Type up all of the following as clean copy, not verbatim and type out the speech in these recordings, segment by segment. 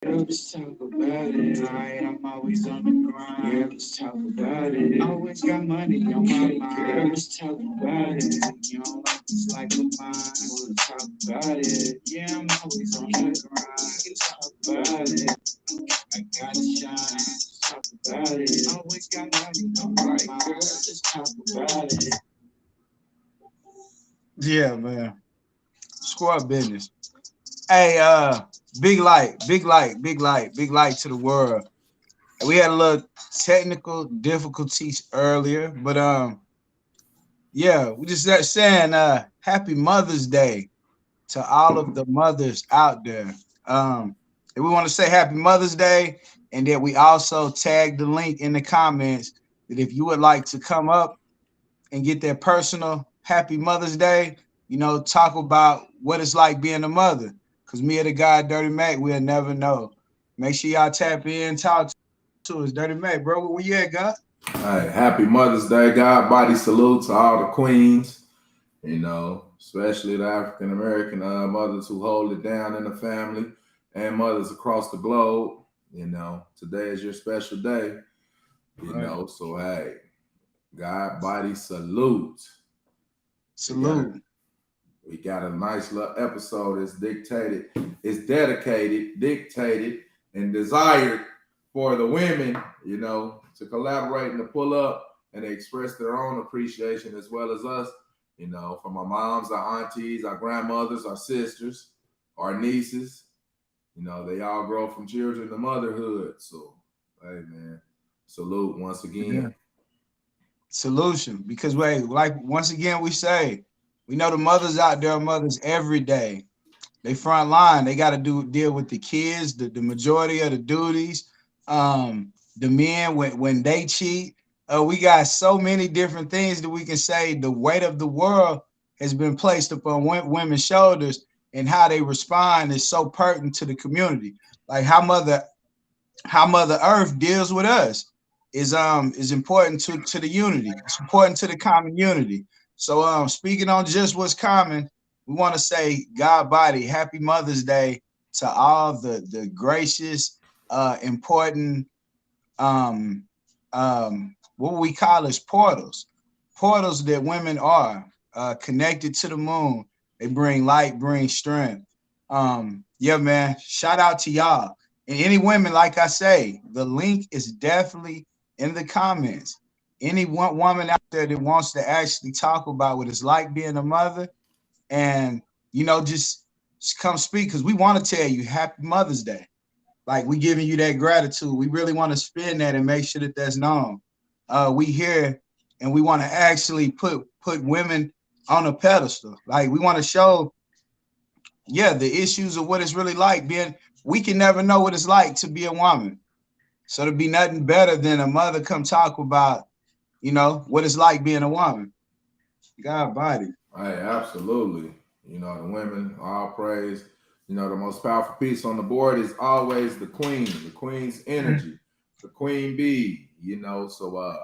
Yeah, let's talk about it. Alright, I'm always on the grind. Yeah, let's talk about it. Always got money on my mind. Yeah, let's talk about it. You don't like this life of mine. Wanna talk about it. Yeah, I'm always on the grind. Let's talk about it. I gotta shine. Let's talk about it. Always got money on my mind. Girl, let's talk about it. Yeah, man. Squad business. Hey, big light, big light, big light, big light to the world. We had a little technical difficulties earlier, but yeah, we just saying happy Mother's Day to all of the mothers out there. And we want to say happy Mother's Day, and that we also tag the link in the comments that if you would like to come up and get that personal happy Mother's Day, talk about what it's like being a mother. Cause me or the guy Dirty Mac, we'll never know. Make sure y'all tap in, talk to us. Dirty Mac, bro, where you at, God? All right, happy Mother's Day, Godbody salute to all the queens, especially the African American mothers who hold it down in the family and mothers across the globe. Today is your special day, so hey, Godbody salute. Salute. We got a nice little episode dedicated, dictated, and desired for the women, to collaborate and to pull up and express their own appreciation as well as us, from our moms, our aunties, our grandmothers, our sisters, our nieces. They all grow from children to motherhood. So, hey, man, salute once again. Yeah. Solution. Because, like once again, we say, we know the mothers out there are mothers every day. They front line. They got to deal with the kids, the majority of the duties. The men when they cheat. We got so many different things that we can say. The weight of the world has been placed upon women's shoulders, and how they respond is so pertinent to the community. Like how Mother Earth deals with us is important to the unity. It's important to the common unity. So speaking on just what's common, we want to say Godbody, happy Mother's Day to all the gracious, important, what we call as portals that women are, connected to the moon. They bring light, bring strength. Yeah, man. Shout out to y'all. And any women, like I say, the link is definitely in the comments. Any one woman out there that wants to actually talk about what it's like being a mother, and just come speak, because we want to tell you happy Mother's Day. Like, we giving you that gratitude. We really want to spin that and make sure that that's known. We here and we want to actually put women on a pedestal. Like, we want to show, the issues of what it's really like being. We can never know what it's like to be a woman. So to be nothing better than a mother come talk about, what it's like being a woman. Godbody. Hey, absolutely. The women, all praise. The most powerful piece on the board is always the queen's energy, the queen bee, so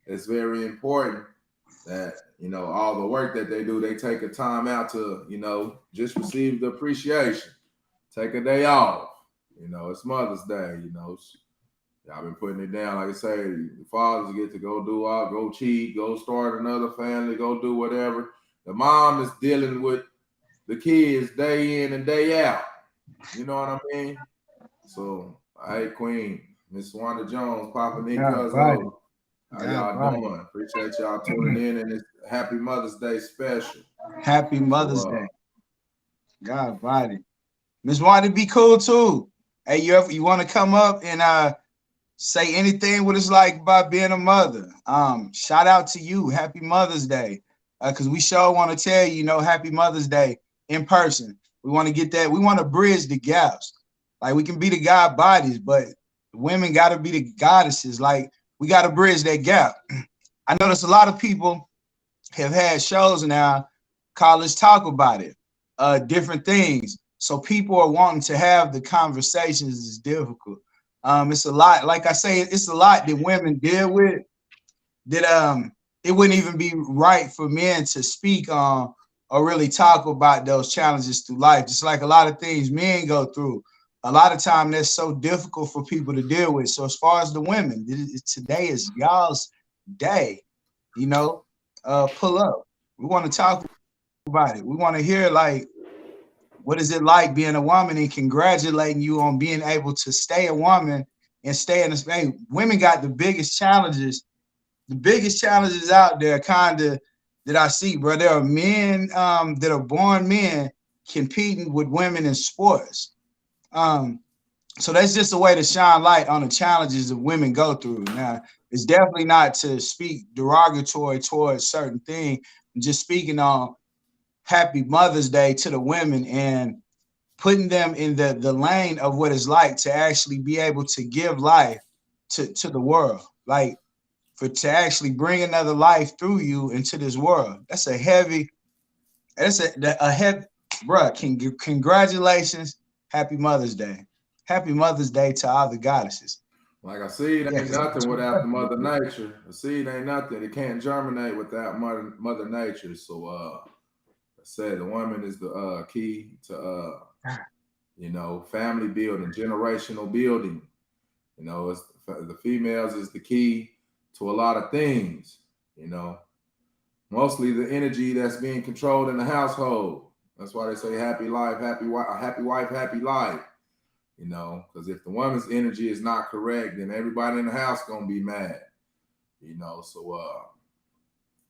it's very important that, all the work that they do, they take a time out to, just receive the appreciation, take a day off. It's Mother's Day, Y'all been putting it down. Like I say, the fathers get to go cheat, go start another family, go do whatever. The mom is dealing with the kids day in and day out. You know what I mean? So, hey, Queen, Miss Wanda Jones, Papa Nick Cuzzo, how y'all doing? Appreciate y'all tuning in, and it's Happy Mother's Day special. Happy Mother's Day. Godbody. Miss Wanda, be cool too. Hey, you want to come up and say anything what it's like about being a mother? Shout out to you. Happy Mother's Day. Because we sure want to tell you, Happy Mother's Day in person. We want to get that. We want to bridge the gaps. Like, we can be the God bodies, but women got to be the goddesses. Like, we got to bridge that gap. I notice a lot of people have had shows now called Let's Talk About It, different things. So people are wanting to have the conversations. It's difficult. It's a lot. Like I say, it's a lot that women deal with that it wouldn't even be right for men to speak on or really talk about those challenges through life. Just like a lot of things men go through. a lot of time that's so difficult for people to deal with. So as far as the women, today is y'all's day, you know, pull up. We want to talk about it. We want to hear like, what is it like being a woman, and congratulating you on being able to stay a woman and stay in this. Hey, women got the biggest challenges out there, kind of, that I see, bro. There are men that are born men competing with women in sports. Um, so that's just a way to shine light on the challenges that women go through. Now, it's definitely not to speak derogatory towards certain things. I'm just speaking on Happy Mother's Day to the women and putting them in the lane of what it's like to actually be able to give life to the world. Like, for to actually bring another life through you into this world. That's a heavy, that's a heavy, bruh. Congratulations. Happy Mother's Day. Happy Mother's Day to all the goddesses. Like a seed Yeah, ain't because nothing without the Mother Nature. A seed ain't nothing. It can't germinate without Mother Nature. So I said the woman is the key to family building, generational building. It's the females is the key to a lot of things. Mostly the energy that's being controlled in the household. That's why they say happy life, happy wife, happy life. Because if the woman's energy is not correct, then everybody in the house gonna be mad. So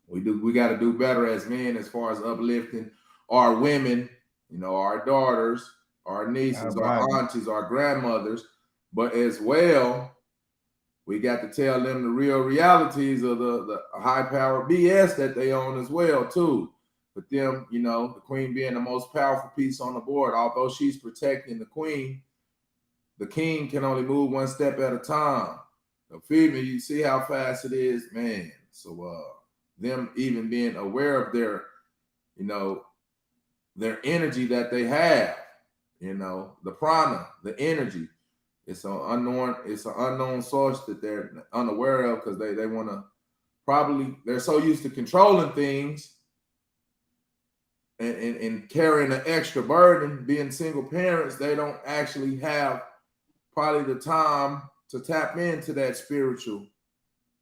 we got to do better as men as far as uplifting our women, our daughters, our nieces, our aunties, our grandmothers, but as well, we got to tell them the real realities of the high power BS that they own as well too. But them, the queen being the most powerful piece on the board, although she's protecting the queen, the king can only move one step at a time. Feel me? You see how fast it is, man. So them even being aware of their, their energy that they have, the prana, the energy. It's an unknown source that they're unaware of because they want to they're so used to controlling things and carrying an extra burden, being single parents, they don't actually have probably the time to tap into that spiritual,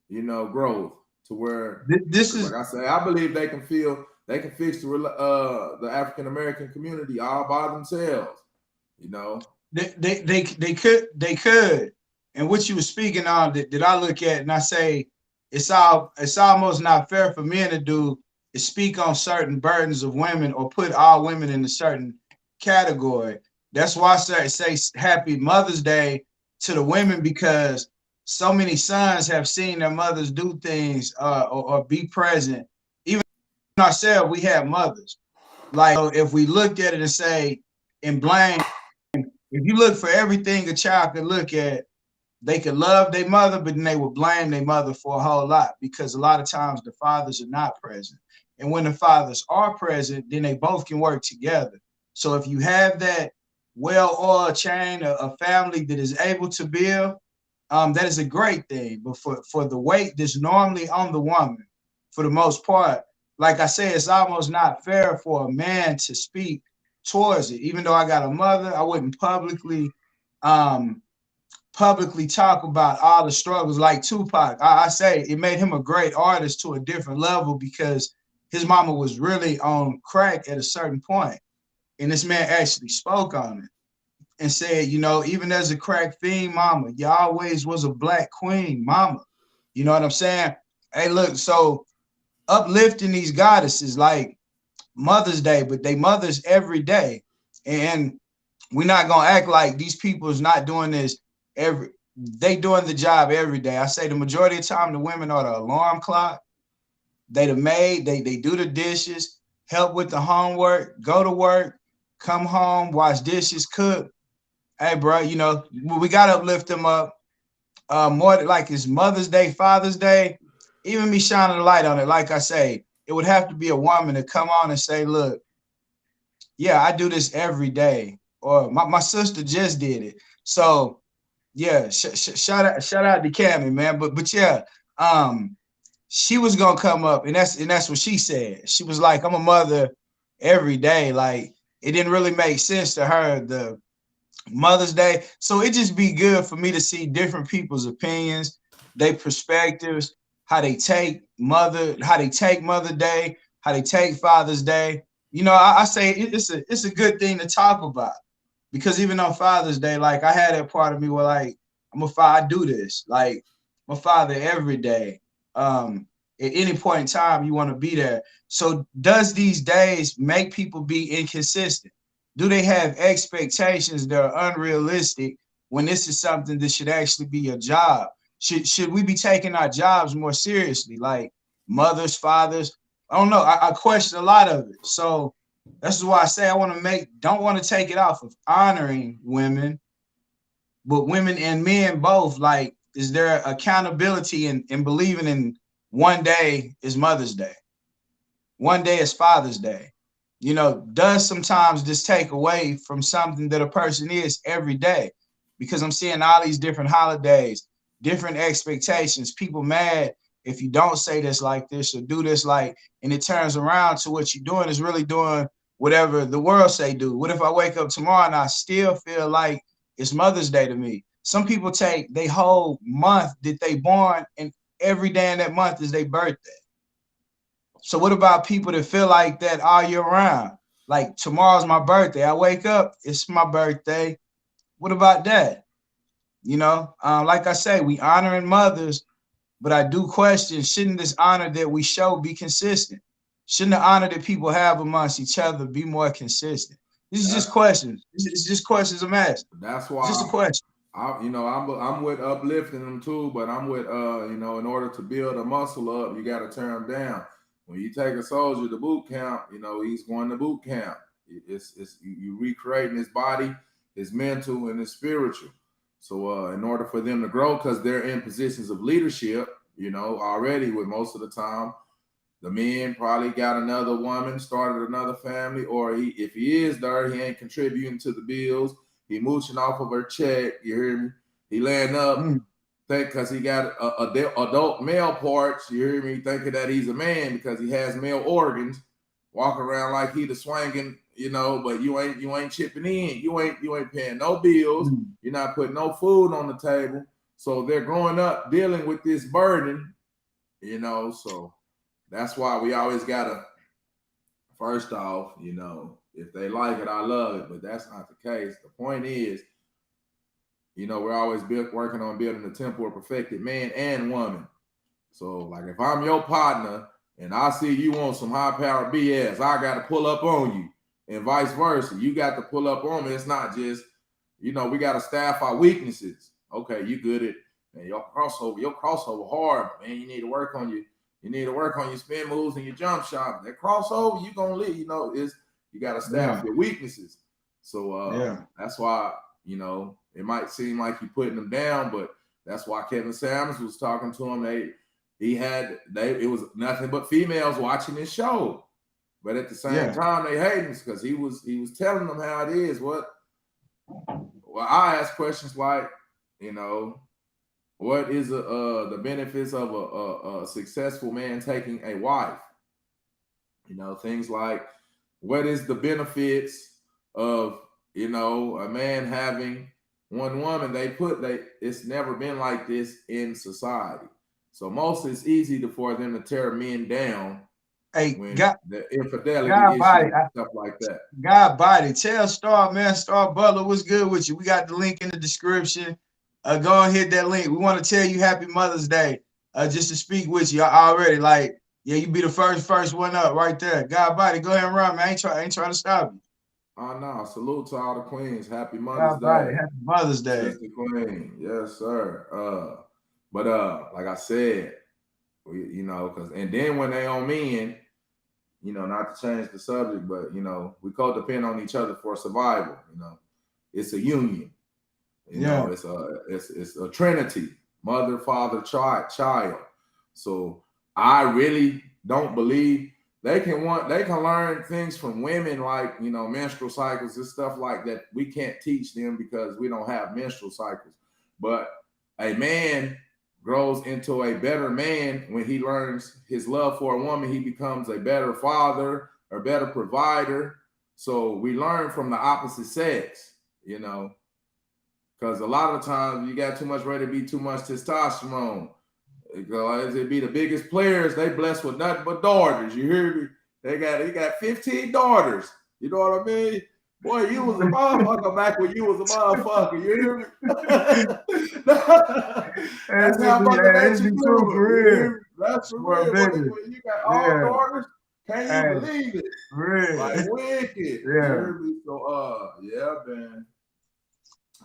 growth to where this is, like I say, I believe they can fix the African American community all by themselves, they could. And what you were speaking on that I look at and I say it's almost not fair for men to do is speak on certain burdens of women or put all women in a certain category. That's why I say Happy Mother's Day to the women, because so many sons have seen their mothers do things or be present. Even ourselves, we have mothers. Like, if we looked at it and say and blame, if you look for everything a child could look at, they could love their mother, but then they would blame their mother for a whole lot, because a lot of times the fathers are not present. And when the fathers are present, then they both can work together. So if you have that well-oiled chain, a family that is able to build, that is a great thing. But for the weight that's normally on the woman, for the most part, like I said, it's almost not fair for a man to speak towards it. Even though I got a mother, I wouldn't publicly talk about all the struggles like Tupac. I say it made him a great artist to a different level because his mama was really on crack at a certain point. And this man actually spoke on it and said, even as a crack fiend mama, you always was a black queen mama. You know what I'm saying? Hey, look, so uplifting these goddesses like Mother's Day, but they mothers every day. And we're not going to act like these people is not doing this they doing the job every day. I say the majority of the time, the women are the alarm clock. They the maid, they do the dishes, help with the homework, go to work, come home, wash dishes, cook. Hey, bro, we got to uplift them up. More like it's Mother's Day, Father's Day, even me shining a light on it. Like I say, it would have to be a woman to come on and say, look, yeah, I do this every day. Or my sister just did it. So yeah, shout out to Cammy, man. But yeah, she was gonna come up, and that's what she said. She was like, I'm a mother every day. Like, it didn't really make sense to her, Mother's Day. So it just be good for me to see different people's opinions, their perspectives, how they take Mother Day, how they take Father's Day. I say it's a good thing to talk about because even on Father's Day, like I had that part of me where like I'm a father, I do this. Like I'm a father every day. At any point in time, you want to be there. So does these days make people be inconsistent? Do they have expectations that are unrealistic when this is something that should actually be a job? Should we be taking our jobs more seriously? Like mothers, fathers? I don't know. I question a lot of it. So that's why I say don't want to take it off of honoring women, but women and men both. Like, is there accountability in believing in one day is Mother's Day, one day is Father's Day? Does sometimes this take away from something that a person is every day? Because I'm seeing all these different holidays, different expectations, people mad if you don't say this like this or do this like, and it turns around to what you're doing is really doing whatever the world say do. What if I wake up tomorrow and I still feel like it's Mother's Day to me? Some people take they whole month that they born and every day in that month is their birthday. So what about people that feel like that all year round? Like tomorrow's my birthday. I wake up, it's my birthday. What about that? Like I say, we honoring mothers, but I do question, shouldn't this honor that we show be consistent? Shouldn't the honor that people have amongst each other be more consistent? This is just That questions. It's just questions I'm asking. that's It's just a why question. I'm with uplifting them too, but I'm with in order to build a muscle up, you got to tear them down. When you take a soldier to boot camp, he's going to boot camp. It's you recreating his body, his mental, and his spiritual. So in order for them to grow, because they're in positions of leadership, already with most of the time, the man probably got another woman, started another family, or if he is there, he ain't contributing to the bills. He mooching off of her check. You hear me? He laying up, Mm, think because he got adult male parts. You hear me? Thinking that he's a man because he has male organs, walking around like he the swinging. But you ain't chipping in. You ain't paying no bills. mm. You're not putting no food on the table. So they're growing up dealing with this burden. So that's why we always gotta first off, if they like it, I love it. But that's not the case. The point is, we're always working on building the temple of perfected man and woman. So, like, if I'm your partner and I see you on some high power BS, I got to pull up on you, and vice versa. You got to pull up on me. It's not just, we got to staff our weaknesses. Okay, you good at man, your crossover hard, man. You need to work on your spin moves and your jump shot. That crossover, you gonna leave. You got to staff Yeah, your weaknesses. So yeah, that's why it might seem like you're putting them down, but that's why Kevin Samuels was talking to him. It was nothing but females watching this show, but at the same yeah. time they hating us because he was telling them how it is. Well, I ask questions like, you know, what is the benefits of a successful man taking a wife? Things like what is the benefits of a man having one woman? It's never been like this in society. So mostly it's easy for them to tear men down Hey, when the infidelity Godbody, issues and stuff like that. Godbody, tell Star, man, Star Butler, what's good with you? We got the link in the description. Go and hit that link. We want to tell you Happy Mother's Day. Just to speak with you already. Like, yeah, you be the first one up right there. Godbody, go ahead and run, man. I ain't trying to stop you. Oh no, salute to all the queens. Happy Mother's Godbody, Day. Happy Mother's Day. Sister Queen. Yes, sir. But like I said, because and then when they on men, not to change the subject, but we codepend on each other for survival. It's a union. Yeah. It's a trinity, mother, father, child. So I really don't believe they can learn things from women like menstrual cycles and stuff like that. We can't teach them because we don't have menstrual cycles. But a man grows into a better man when he learns his love for a woman. He becomes a better father, a better provider. So we learn from the opposite sex. Because a lot of times you got too much ready to be too much testosterone. It be the biggest players, they blessed with nothing but daughters. You hear me? They got 15 daughters. You know what I mean? Boy, you was a motherfucker back when you was a motherfucker. You hear me? That's how Mother Nature true for do real. it. That's for For a real. minute. When you got all daughters, can you believe it? Real. Like wicked. Yeah. You hear me? So yeah, man.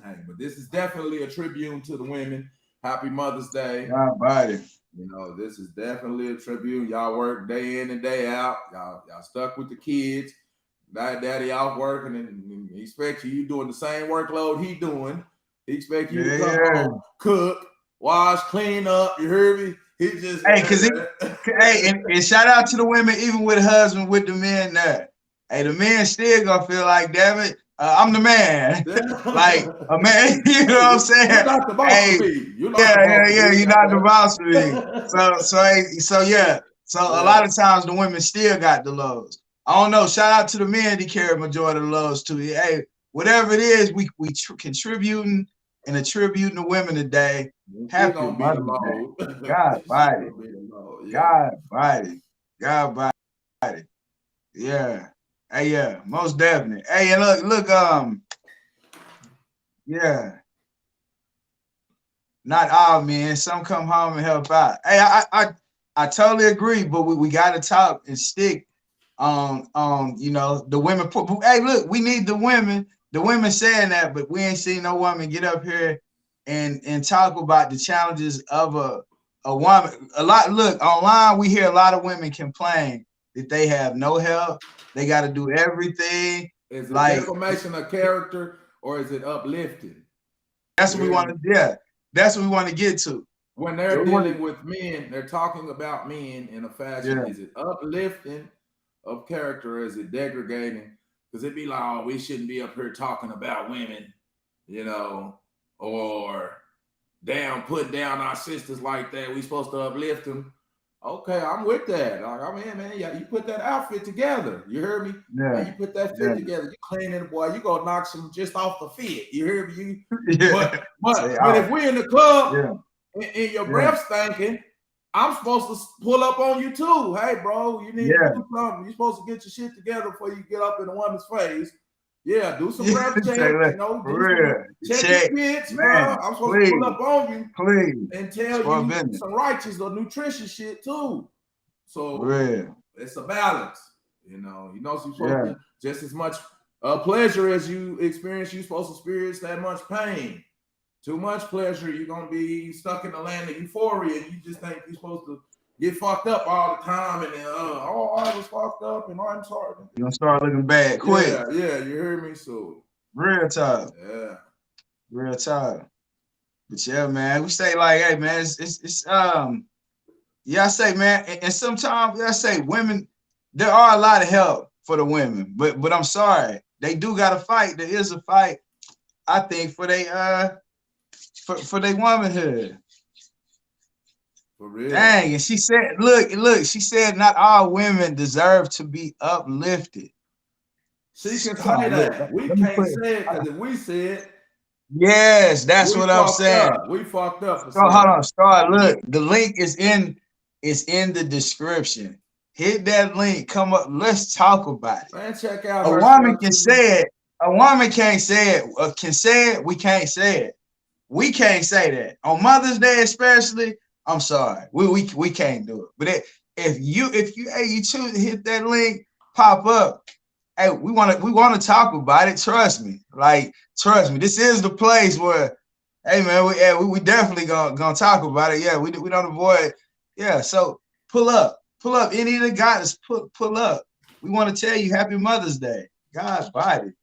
Hey, but this is definitely a tribute to the women. Happy Mother's Day. Godbody. You know, this is definitely a tribute. Y'all work day in and day out. Y'all stuck with the kids. Daddy out working and he expects you doing the same workload he doing. He expects you to come home, cook, wash, clean up. You heard me? He just and shout out to the women, even with husband, with the men there. Hey, the men still gonna feel like, damn it, I'm the man. Like a man, you know what I'm saying? You're not the boss of me. You're not you're not the boss of me. So yeah. So a lot of times the women still got the lows. I don't know. Shout out to the men that carry majority of the lows too. Hey, whatever it is, we contributing and attributing the women today. Happy Mother's Day. Godbody. Godbody. Yeah. Hey, yeah, most definitely. Hey, and look, yeah. Not all men. Some come home and help out. Hey, I totally agree, but we gotta talk and stick on you know, the women. Hey, look, we need the women. The women saying that, but we ain't seen no woman get up here and talk about the challenges of a woman. A lot. Look, online we hear a lot of women complain that they have no help. They got to do everything. Is it defamation of character or is it uplifting? That's what we want to. Yeah, that's what we want to get to. When they're dealing with men, they're talking about men in a fashion. Is it uplifting of character or is it degrading? Because it'd be like, oh, we shouldn't be up here talking about women, you know, or putting down our sisters like that. We supposed to uplift them. Okay, I'm with that. Like, I mean, man, yeah, you put that outfit together. You heard me? Yeah. Man, you put that fit together. You clean it, boy. You gonna knock some just off the fit. You hear me? But if we in the club and your breath stinking, I'm supposed to pull up on you too. Hey, bro, you need to do something. You're supposed to get your shit together before you get up in a woman's face. Yeah, do some breath check. You know, check your pits, bro. I'm supposed to pull up on you and tell you some righteous or nutritious shit too. So it's a balance. You know, you're supposed to just as much pleasure as you experience. You're supposed to experience that much pain. Too much pleasure, you're gonna be stuck in the land of euphoria, and you just think you're supposed to get fucked up all the time, and then I was fucked up, and I'm sorry. You're gonna start looking bad quick. Yeah, you hear me? So real talk. Yeah. Real talk. But yeah, man, we say like, hey man, it's I say, man, and sometimes I say women, there are a lot of help for the women, but I'm sorry, they do gotta fight. There is a fight, I think, for for their womanhood. For real. Dang, and she said, look, she said not all women deserve to be uplifted. She can say that. We can't say it because if we said, yes, that's what I'm saying. We fucked up. So hold on, Star. Look, the link is in the description. Hit that link. Come up. Let's talk about it. Man, check out. A woman can say it. A woman can't say it. Can say it. We can't say it. We can't say that on Mother's Day, especially. I'm sorry, we can't do it. But if you choose to hit that link, pop up. Hey, we want to talk about it. Trust me, trust me. This is the place where, hey man, we definitely gonna talk about it. Yeah, we don't avoid. Yeah, so pull up. Any of the guys, pull up. We want to tell you Happy Mother's Day. Godbody.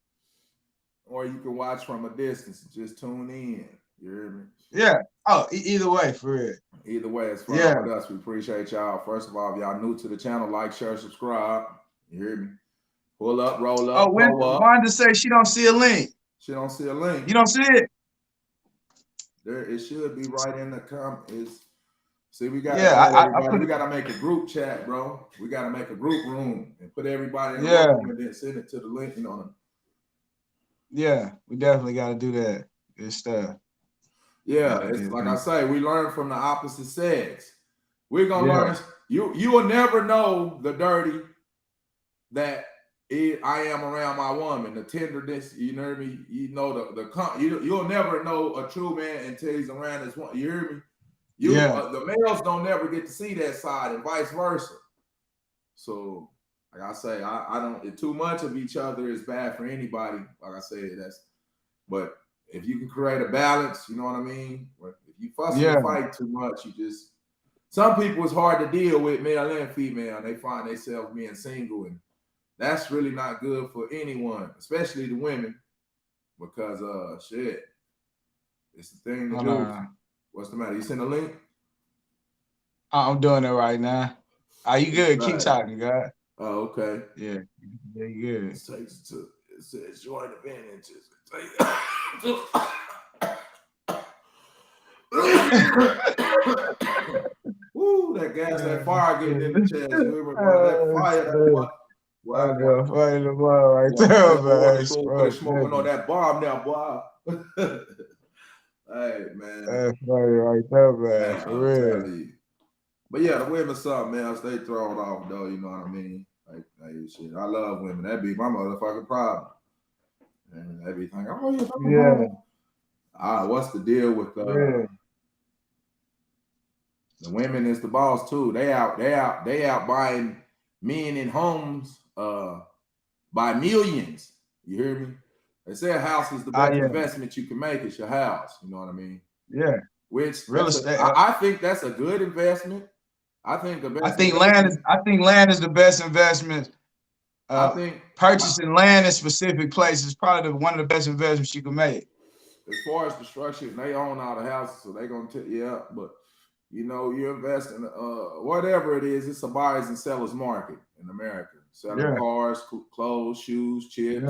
Or you can watch from a distance. Just tune in. You hear me? Yeah. Oh, either way, for real. Either way, it's fun with us. We appreciate y'all. First of all, if y'all new to the channel, like, share, subscribe. You hear me? Pull up, roll up. Oh, Wanda say she don't see a link. She don't see a link. You don't see it? There, it should be right in the comments. See, we got we gotta make a group chat, bro. We gotta make a group room and put everybody in the room and then send it to the link. Yeah, we definitely gotta do that. Good stuff. Yeah, it's like I say, we learn from the opposite sex. We're gonna learn. You will never know the dirty that I am around my woman, the tenderness. You know what I mean? You know you'll never know a true man until he's around his woman. You hear me? The males don't never get to see that side, and vice versa. So, like I say, I don't. Too much of each other is bad for anybody. Like I say, but if you can create a balance, you know what I mean? If you fuss and fight too much, some people it's hard to deal with, male and female. They find themselves being single, and that's really not good for anyone, especially the women, because shit, it's the thing to do. What's the matter? You send a link? I'm doing it right now. Are you good? Keep talking, God. Oh, okay. Yeah, you good. It says join advantages. Woo, that gas, that fire getting in the chest. That fire, that fire in the blood right there, man. Smoking on that bomb now, boy. Hey, man. That's fire right there, man. For real. But yeah, the women something else. They throw it off, though. You know what I mean? Like shit. I love women. That'd be my motherfucking problem. And they be thinking, oh, yeah. What's the deal with the women is the boss too. They out buying men in homes by millions. You hear me? They say a house is the best investment you can make. It's your house. You know what I mean? Yeah. Which real estate. I think that's a good investment. I think the best. I think land is the best investment. I think purchasing land in specific places is probably one of the best investments you can make. As far as the structure, they own all the houses, so they're gonna but you know, you invest in whatever it is. It's a buyers and sellers market in America. Selling cars, clothes, shoes, chips,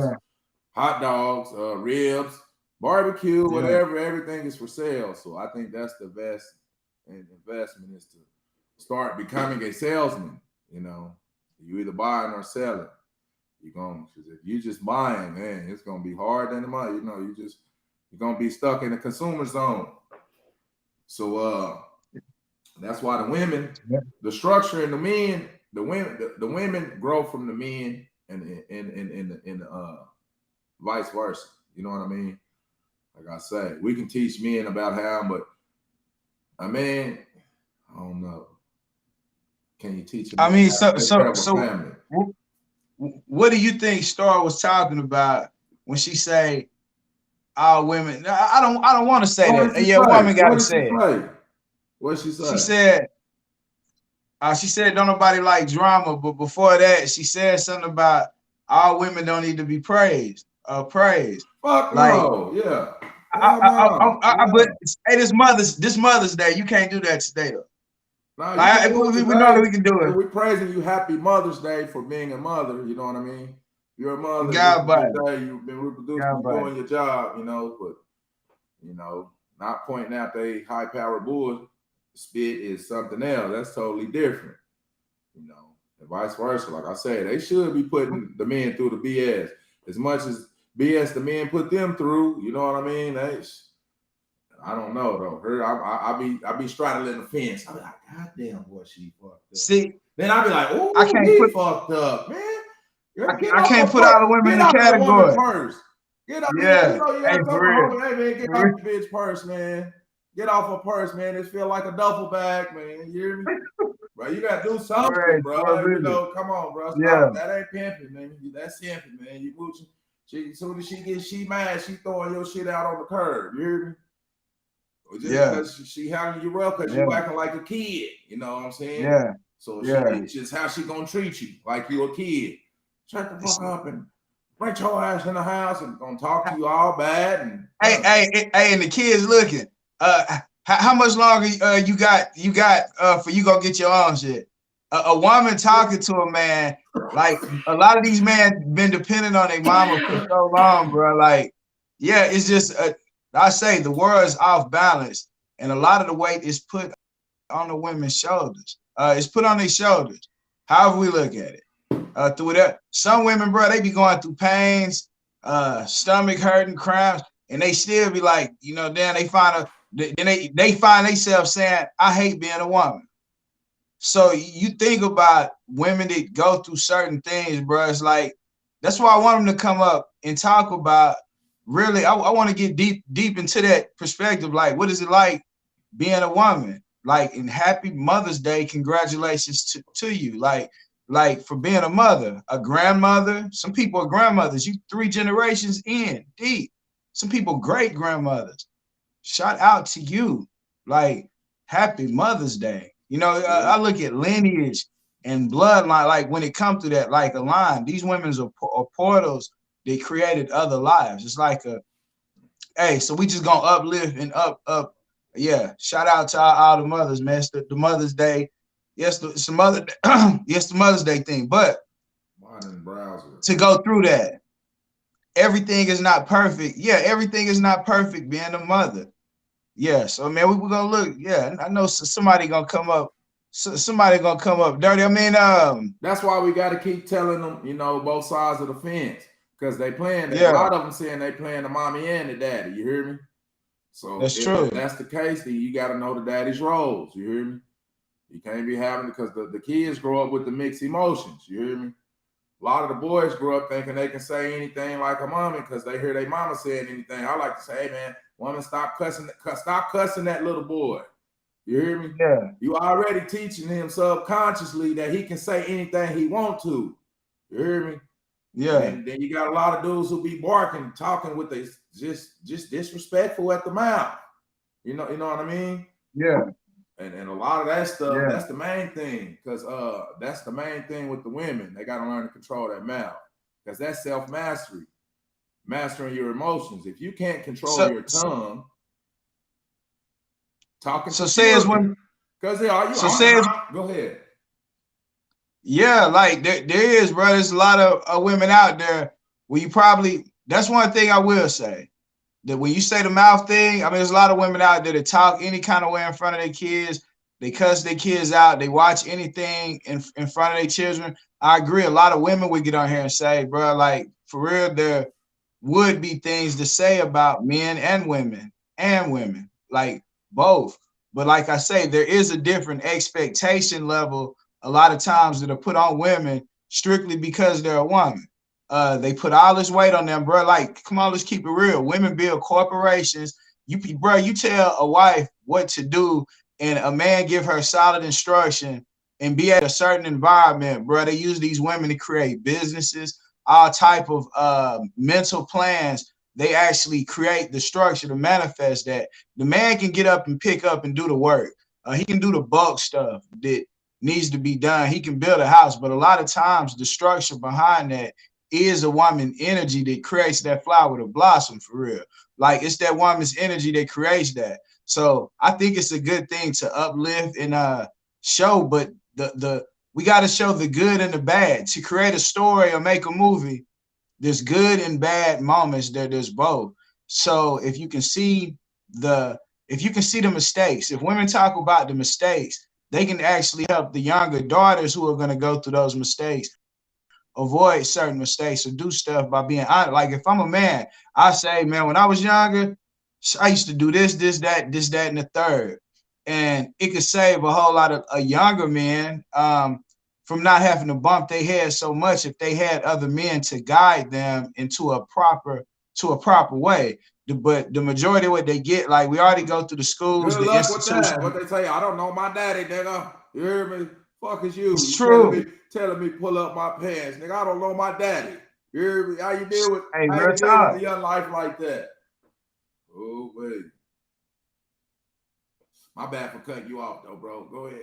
hot dogs, ribs, barbecue, whatever. Everything is for sale. So I think that's the best investment is to start becoming a salesman. You know, you either buying or selling. Because if you just buying, man, it's gonna be hard in the money. You know, you're gonna be stuck in the consumer zone. So that's why the women, the structure and the women grow from the men and vice versa. You know what I mean? Like I say, we can teach men about how, but I mean, I don't know. Can you teach them? I mean, so what do you think Star was talking about when she say all women? I don't want to say that. Yeah, woman got to say it. What she say? She said don't nobody like drama, but before that, she said something about all women don't need to be praised. Fuck like, no, yeah. But hey, this Mother's Day, you can't do that today though. We know that we can do it. We're praising you. Happy Mother's Day for being a mother. You know what I mean? You're a mother. Godbody. You've been reproducing, doing your job. You know, but you know, not pointing out they high-powered bull spit is something else. That's totally different. You know, and vice versa. Like I said, they should be putting the men through the BS as much as BS the men put them through. You know what I mean? I don't know though. I be straddling the fence. I be like, God damn, boy, she fucked up. See, then I be like, oh, he fucked up, man. I can't put all the women in the category. First. Get out, hey, man, get off the bitch purse, man. Get off her purse, man. It feel like a duffel bag, man. You hear me? Bro, you gotta do something, bro. You know, come on, bro. Stop. That ain't pimping, man. That's simping, man. You mooching. As soon as she mad, she throwing your shit out on the curb. You hear me? Or just because she handling you well because you acting like a kid. You know what I'm saying? Yeah. So it's just how she gonna treat you, like you a kid. Shut the fuck up and bring your ass in the house and gonna talk to you all bad. And hey, and the kids looking. How much longer you got for you gonna get your own shit? A woman talking to a man, like a lot of these men been dependent on their mama for so long, bro. Like, yeah, it's just I say the world is off balance, and a lot of the weight is put on the women's shoulders. It's put on their shoulders. However we look at it. Through that, some women, bro, they be going through pains, stomach hurting, cramps. and they still be like, then they find they find themselves saying, I hate being a woman. So you think about women that go through certain things, bro. It's like, that's why I want them to come up and talk about, really, I want to get deep into that perspective. Like, what is it like being a woman? Like, and happy Mother's Day, congratulations to you. Like for being a mother, a grandmother. Some people are grandmothers. You 3 generations in deep. Some people great grandmothers. Shout out to you. Like, happy Mother's Day. I look at lineage and bloodline, like when it comes to that, like a line, these women are portals. They created other lives. It's like hey, so we just gonna uplift and up. Yeah, shout out to all the mothers, man. It's the Mother's Day. Yes, it's the mother. Yes, the Mother's Day thing. But to go through that, everything is not perfect. Yeah, everything is not perfect being a mother. Yeah, so man, we're gonna look. Yeah, I know somebody gonna come up. Somebody gonna come up dirty. I mean, that's why we got to keep telling them, both sides of the fence, because they playing. Yeah. A lot of them saying they playing the mommy and the daddy. You hear me? So that's true. If that's the case, then you got to know the daddy's roles. You hear me? You can't be having, because the kids grow up with the mixed emotions. You hear me? A lot of the boys grow up thinking they can say anything like a mommy because they hear their mama saying anything. I like to say, hey man, woman, stop cussing that little boy. You hear me? Yeah. You already teaching him subconsciously that he can say anything he want to. You hear me? Yeah. And then you got a lot of dudes who be barking, talking with they just disrespectful at the mouth. You know what I mean? Yeah. And a lot of that stuff, that's the main thing, because that's the main thing with the women. They got to learn to control that mouth, because that's self-mastery, mastering your emotions. If you can't control your tongue, talking to children, because they are go ahead. Yeah, like there is, bro. There's a lot of women out there where you probably, that's one thing I will say, that when you say the mouth thing, I mean, there's a lot of women out there that talk any kind of way in front of their kids. They cuss their kids out. They watch anything in front of their children. I agree. A lot of women would get on here and say, bro, like, for real, there would be things to say about men and women, like both. But like I say, there is a different expectation level a lot of times that are put on women strictly because they're a woman. They put all this weight on them, bro. Like, come on, let's keep it real. Women build corporations. You tell a wife what to do, and a man give her solid instruction and be at a certain environment, bro. They use these women to create businesses, all type of mental plans. They actually create the structure to manifest that. The man can get up and pick up and do the work. He can do the bulk stuff that needs to be done. He can build a house, but a lot of times the structure behind that is a woman energy that creates that flower to blossom, for real. Like, it's that woman's energy that creates that. So I think it's a good thing to uplift and show, but we got to show the good and the bad. To create a story or make a movie, there's good and bad moments. There's both. So if you can see the mistakes, if women talk about the mistakes, they can actually help the younger daughters who are going to go through those mistakes avoid certain mistakes or do stuff by being honest. Like, if I'm a man, I say, man, when I was younger, I used to do this, that, and the third. And it could save a whole lot of younger men from not having to bump their head so much if they had other men to guide them into a proper way. But the majority of what they get, like, we already go through the schools, good the luck institutions. with that. What they say, I don't know my daddy, nigga. You hear me? Fuck is you? It's true. Telling me pull up my pants, nigga. I don't know my daddy. You hear me? How you deal with a young life like that? Oh wait, my bad for cutting you off though, bro. Go ahead.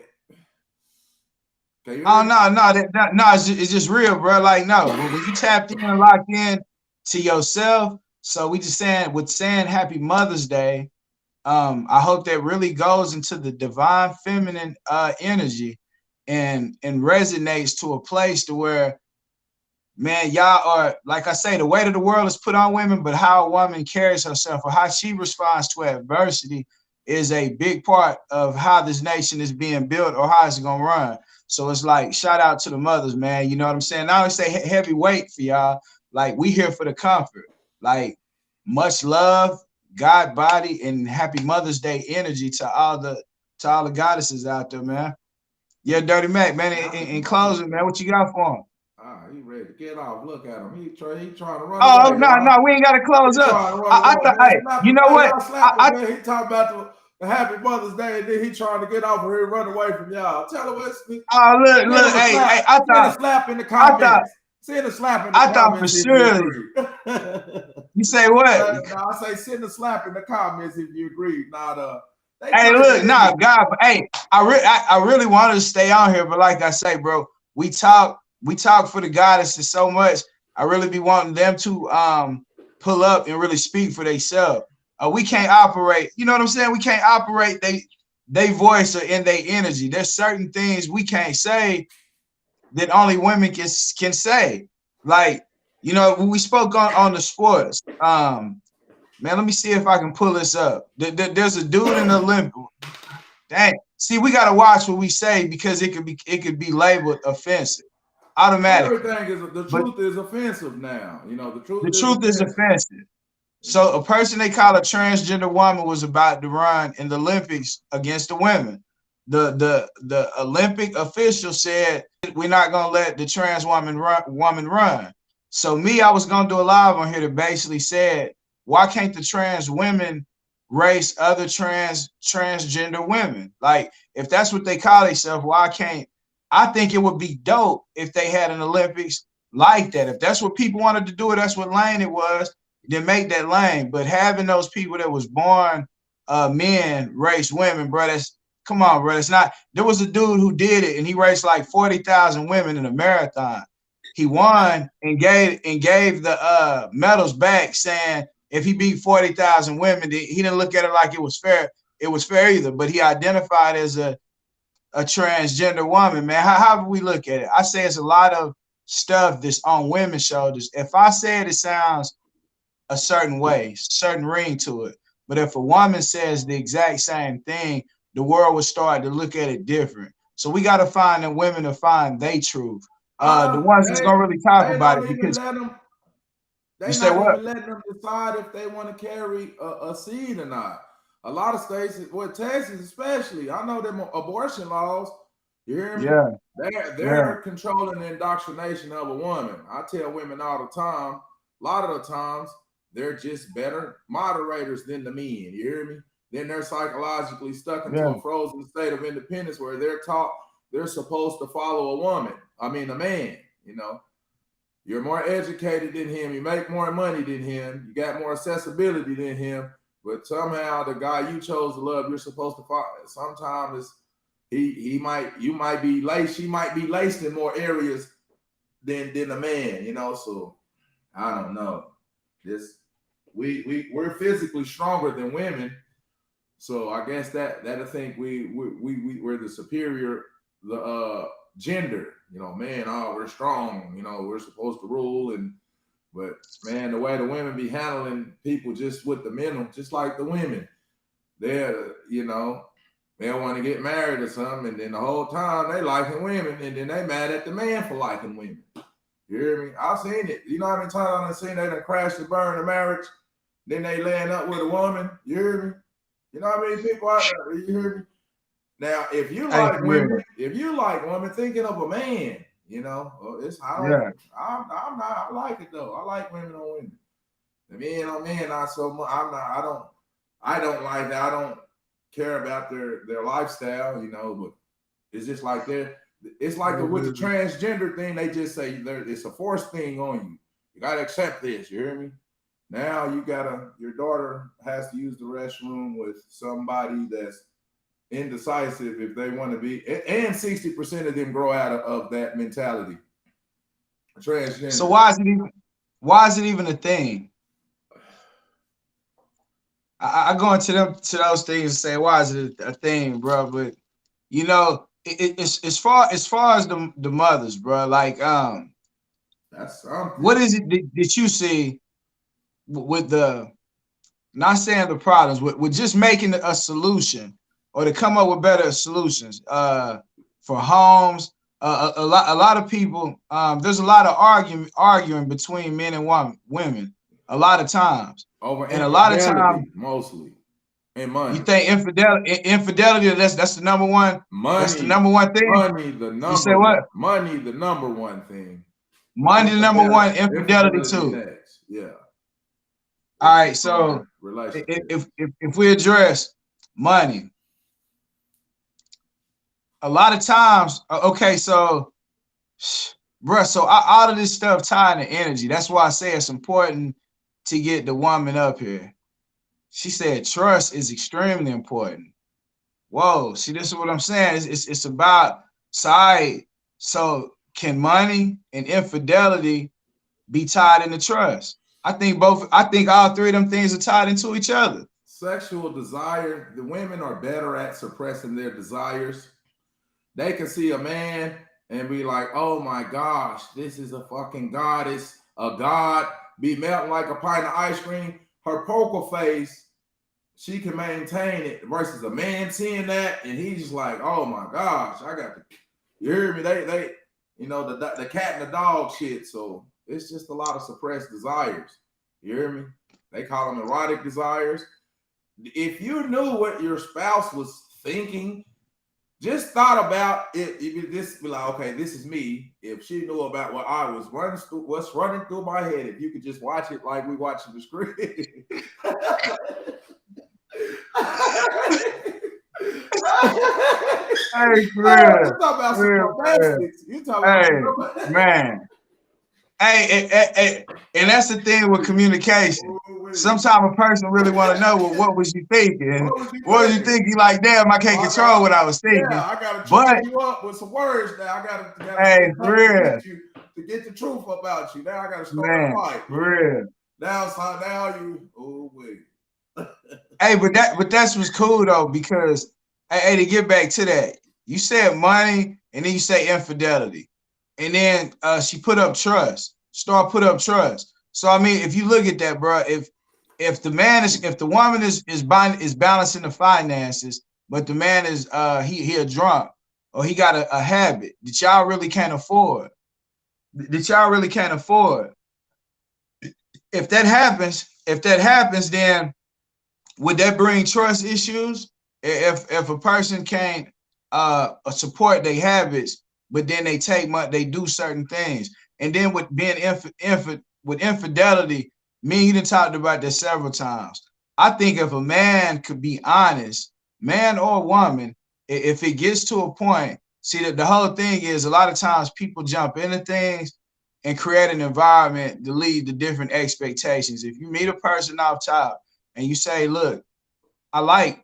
No, it's just real, bro. Like, no, when you tapped in and locked in to yourself. So we just saying happy Mother's Day. I hope that really goes into the divine feminine energy and resonates to a place to where, man, y'all are, like I say, the weight of the world is put on women, but how a woman carries herself or how she responds to adversity is a big part of how this nation is being built or how it's gonna run. So it's like, shout out to the mothers, man. You know what I'm saying? I always say heavy weight for y'all. Like, we here for the comfort. Like, Much love, Godbody, and happy Mother's Day energy to all the goddesses out there, man. Yeah, Dirty Mac, man. In closing, man, what you got for him? He ready to get off. Look at him. He trying to run Oh away, no, y'all. no, we ain't got to close He up. trying to run I away. thought, Man, hey, slap you him. know Hey, what? y'all slap him, man. He talking about the Happy Mother's Day, and then he trying to get off here and run away from y'all. Tell him what. Oh, look, Send him look, a hey, slap. hey, I Send a thought, slap in the I thought, comments. Send a slap in the I thought for comments if you surely. agree. You say what? No, I say send a slap in the comments if you agree. Not they Hey, crazy look, nah, niggas. God, hey, I really wanted to stay on here, but like I say, bro, we talk for the goddesses so much. I really be wanting them to pull up and really speak for themselves. We can't operate, you know what I'm saying? We can't operate they voice or in their energy. There's certain things we can't say that only women can say. Like, you know, when we spoke on the sports, man, let me see if I can pull this up. There's a dude in the Olympics. Dang. See, we gotta watch what we say because it could be labeled offensive automatically. Everything is the But truth is offensive now. You know, the the truth is truth is offensive. offensive. So a person they call a transgender woman was about to run in the Olympics against the women. The Olympic official said we're not gonna let the trans woman run. So me, I was gonna do a live on here that basically said, why can't the trans women race other transgender women? Like if that's what they call themselves, why can't I think it would be dope if they had an Olympics like that. If that's what people wanted to do, that's what lane it was, then make that lane. But having those people that was born men race women, bro, that's come on, bro. It's not. There was a dude who did it, and he raced like 40,000 women in a marathon. He won and gave the medals back, saying if he beat 40,000 women, he didn't look at it like it was fair. It was fair either, but he identified as a transgender woman, man. How we look at it? I say it's a lot of stuff that's on women's shoulders. If I say it, it sounds a certain way, certain ring to it. But if a woman says the exact same thing, the world would start to look at it different. So we got to find the women to find their truth. The ones that's gonna really talk They about it don't even because let them. you They say not what? even letting them decide if they want to carry a seed or not. A lot of states, well, Texas especially, I know them abortion laws. You hear me? Yeah, yeah, They're controlling the indoctrination of a woman. I tell women all the time. A lot of the times, they're just better moderators than the men. You hear me? Then they're psychologically stuck into yeah, a frozen state of independence where they're taught they're supposed to follow a woman. I mean, a man. You know. You're more educated than him. You make more money than him. You got more accessibility than him. But somehow the guy you chose to love, you're supposed to follow. Sometimes you might be laced. She might be laced in more areas than a man. You know. So I don't know. This we're physically stronger than women. So I guess that I think we're the superior gender. You know, man, oh, we're strong. You know, we're supposed to rule. But man, the way the women be handling people just with the men, just like the women, they're they don't want to get married or something, and then the whole time they liking women, and then they mad at the man for liking women. You hear me? I've seen it. You know how many times I've seen they done crash and burn a marriage, then they laying up with a woman. You hear me? You know how many people out there? You hear me? Now, if you hey, like for women, real. thinking of a man, it's Yeah, I'm not. I like it though. I like women on women. The men on men, not so much. I don't like that. I don't care about their lifestyle, but it's just like it's like with the transgender thing. They just say it's a forced thing on you. You gotta accept this. You hear me? Now your daughter has to use the restroom with somebody that's indecisive if they want to be, and 60% of them grow out of that mentality. Transgender. so why is it even a thing? I go into those things and say, why is it a thing, bro? But it's as far as the mothers, bro. Like, That's something. what is it that you see with the not saying the problems, with just making a solution or to come up with better solutions for homes? A lot of people. There's a lot of arguing between men and women. A lot of times. Over And a lot of times infidelity, mostly. And money. you think infidelity, that's the number one, that's the Money. number one thing. Money, the You say number what? one. Money, the number one thing. But Money the number one, infidelity infidelity too. next. Yeah. All right, so Relationship. if we address money, a lot of times, okay, so bruh, so all of this stuff tied to energy. That's why I say it's important to get the woman up here. She said trust is extremely important. Whoa, see, this is what I'm saying. It's about side. So can money and infidelity be tied into trust? I think all three of them things are tied into each other. Sexual desire, the women are better at suppressing their desires. They can see a man and be like, oh my gosh, this is a fucking goddess, a god, be melting like a pint of ice cream. Her poker face, she can maintain it versus a man seeing that and he's just like, oh my gosh, I got to, you hear me? They you know, the cat and the dog shit. So it's just a lot of suppressed desires. You hear me? They call them erotic desires. If you knew what your spouse was thinking, just thought about it, you could just be like, okay, this is me. If she knew about what I was running through, what's running through my head, if you could just watch it like we watching the screen. Hey, you talk about some basics. You talk about man. Hey, and that's the thing with communication. Sometimes a person really want to know, well, what was you thinking? What was you thinking? Like, damn, I can't control what I was thinking. Yeah, I gotta trip you up with some words now. I gotta hey, for real. To get the truth about you. Now I gotta start a fight. For real. Now you. Oh wait. Hey, but that's what's cool though, because hey, to get back to that, you said money, and then you say infidelity. And then she put up trust. Star put up trust. So I mean, if you look at that, bro, if the woman is balancing the finances, but the man is he a drunk or he got a habit that y'all really can't afford. If that happens, then would that bring trust issues? If a person can't support their habits, but then they do certain things, and then with being with infidelity, me and you done talked about this several times. I think if a man could be honest, man or woman, if it gets to a point, see that the whole thing is a lot of times people jump into things and create an environment to lead to different expectations. If you meet a person off top and you say, look, I like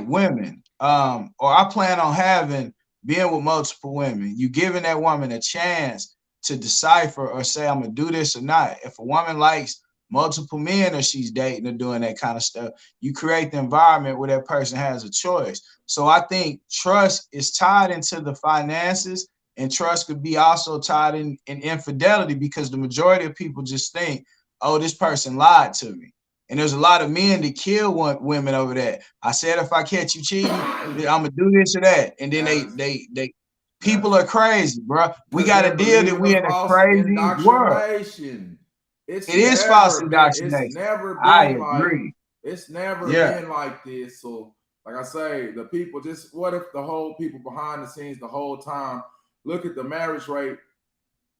women, or I plan on being with multiple women. You giving that woman a chance to decipher or say, I'm gonna do this or not. If a woman likes multiple men or she's dating or doing that kind of stuff, you create the environment where that person has a choice. So I think trust is tied into the finances, and trust could be also tied in infidelity, because the majority of people just think, oh, this person lied to me. And there's a lot of men that kill women over that. I said, if I catch you cheating, I'm gonna do this or that. And then they people are crazy, bro. We got to deal that we in a crazy world. It is false indoctrination. It's never been I agree. It's never been like this. So, like I say, the people just, what if the whole people behind the scenes the whole time, look at the marriage rate,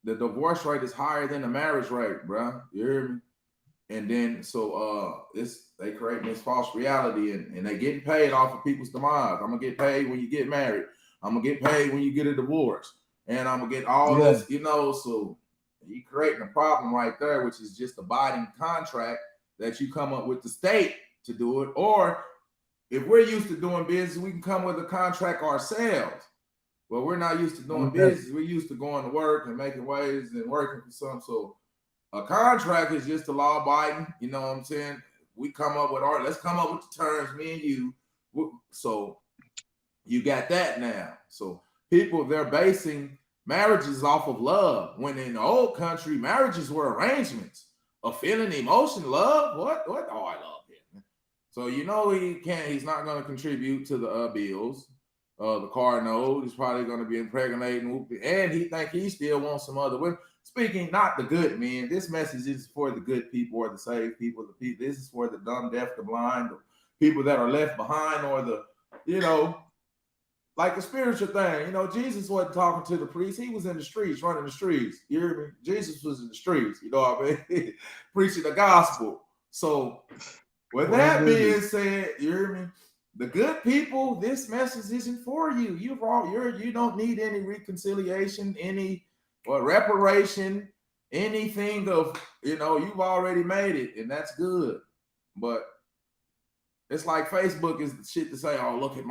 the divorce rate is higher than the marriage rate, bro. You hear me? And then they create this false reality, and they getting paid off of people's demise. I'm gonna get paid when you get married. I'm gonna get paid when you get a divorce, and I'm gonna get all this, you know. So you creating a problem right there, which is just a binding contract that you come up with the state to do it. Or if we're used to doing business, we can come with a contract ourselves. Well, we're not used to doing business. We're used to going to work and making waves and working for some. So a contract is just a law abiding, you know what I'm saying? We come up with let's come up with the terms, me and you. So you got that now. So people, they're basing marriages off of love. When in the old country, marriages were arrangements of feeling, emotion, love. What? Oh, I love him. So you know he's not going to contribute to the bills. The car note is probably going to be impregnating, and he think he still wants some other women. speaking not the good men. This message is for the good people or the saved people. The people. This is for the dumb, deaf, the blind, the people that are left behind, or the, you know, like the spiritual thing. You know, Jesus wasn't talking to the priest. He was in the streets, running the streets. You hear me? Jesus was in the streets. You know what I mean? Preaching the gospel. So, with that being said, you hear me? The good people, this message isn't for you. You don't need any reconciliation, any reparation, anything of, you know, you've already made it, and that's good. But it's like Facebook is the shit to say, oh, look at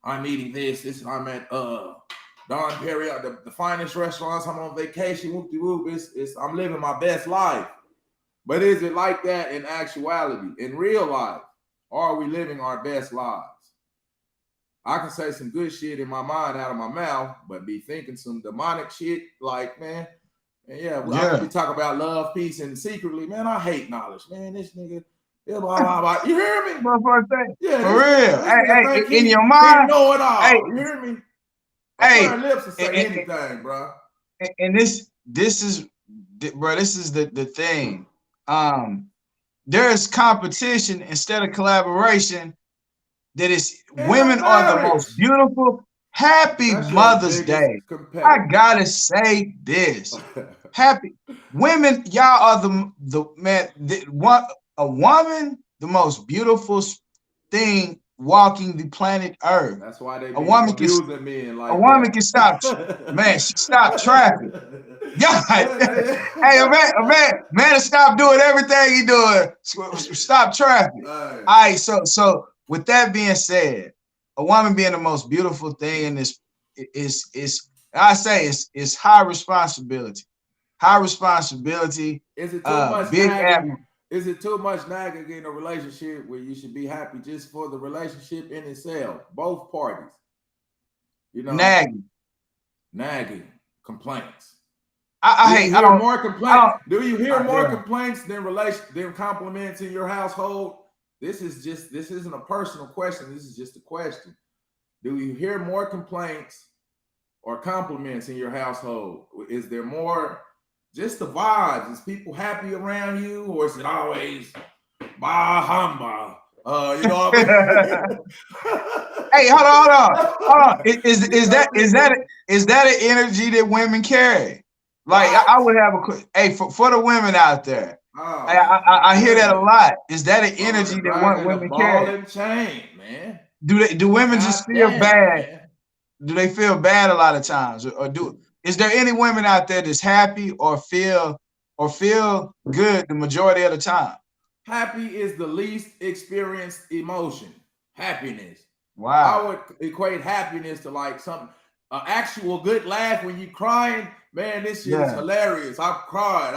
I'm eating this, I'm at Don Perry, the finest restaurants, I'm on vacation, whoop-de-whoop, I'm living my best life. But is it like that in actuality, in real life? Or are we living our best lives? I can say some good shit in my mind out of my mouth, but be thinking some demonic shit like, man, I can be talking about love, peace, and secretly, man, I hate knowledge. Man, this nigga, blah, blah, blah. You hear me? Yeah, for real. Hey, in your mind, know it all. You hear me? Hey, lips to say anything, bro. And this is, bro, this is the thing. There's competition instead of collaboration. That is, women are the most beautiful. Happy Mother's Day. I gotta say this. Happy women, y'all are the man. A woman, the most beautiful thing walking the planet Earth. That's why they a woman abusing men like a woman can stop. Man, she stopped traffic. God, hey, a man, stop doing everything he doing. Stop traffic. All right, so with that being said, a woman being the most beautiful thing in this is I say it's high responsibility. High responsibility. Is it too much nagging? Is it too much nagging in a relationship where you should be happy just for the relationship in itself? Both parties. You know, nagging, complaints. I hate more complaints. Do you hear more complaints than compliments in your household? This isn't a personal question. This is just a question. Do you hear more complaints or compliments in your household? Is there more just the vibes? Is people happy around you, or is it always bah hamba? You know what I mean? Hey, hold on. Is that an energy that women carry? Like I would have for the women out there. I hear that a lot. Is that an energy that women carry? And chain, man. Do women just feel bad? Man. Do they feel bad a lot of times, or is there any women out there that's happy or feel good the majority of the time? Happy is the least experienced emotion. Happiness. Wow. I would equate happiness to like something, an actual good laugh when you're crying. Man, this shit is hilarious. I'm crying.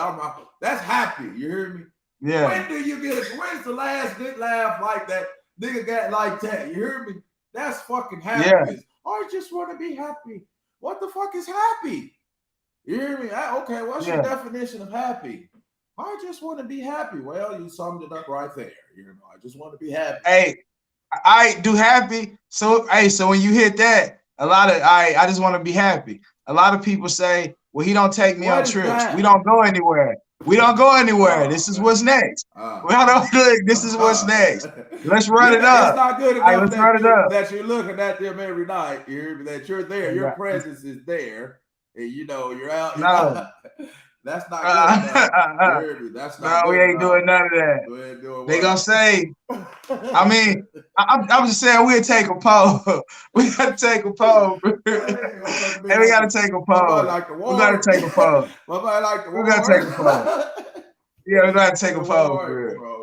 That's happy. You hear me? Yeah. When's the last good laugh like that? Nigga got like that. You hear me? That's fucking happiness. Yeah. I just want to be happy. What the fuck is happy? You hear me? Okay, what's your definition of happy? I just want to be happy. Well, you summed it up right there. You know, I just want to be happy. Hey, I do happy. So when you hit that, a lot of I just want to be happy. A lot of people say, well, he don't take me on trips. We don't go anywhere. This is what's next. This is what's next. Let's run it up. It's not good enough that you're looking at them every night. That you're there. Your presence is there. And you know, you're out. No. That's not good enough. That's not we ain't doing none of that. They gonna say, I mean, I'm just saying we'll take a poll. We gotta take a poll. And we gotta take a poll. We gotta take a poll. We gotta take a poll. Yeah, we gotta take a poll. Bro.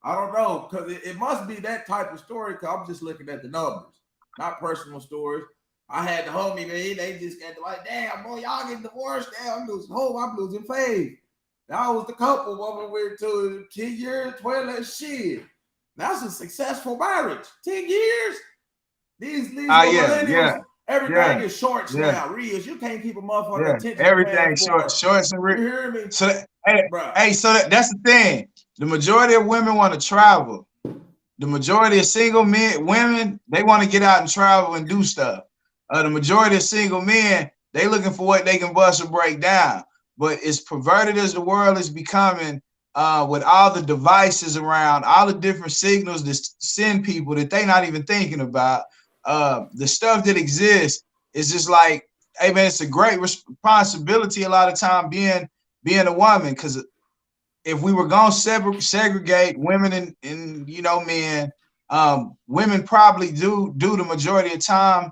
I don't know, because it must be that type of story, because I'm just looking at the numbers, not personal stories. I had the homie, man, they just got like, damn, boy, y'all getting divorced. Damn, I'm losing hope. I'm losing faith. That was the couple woman went to 10 years, 12 shit. That's a successful marriage. 10 years. These millennials, everything is shorts now. Reels. You can't keep a motherfucker attention. Everything shorts and reels. You hear me? So that's the thing. The majority of women want to travel. The majority of single women, they want to get out and travel and do stuff. The majority of single men, They looking for what they can bust or break down. But as perverted as the world is becoming, with all the devices around, all the different signals that send people that they not even thinking about, the stuff that exists is just like, hey man, it's a great responsibility a lot of time being a woman, because if we were gonna segregate women and men, women probably do the majority of time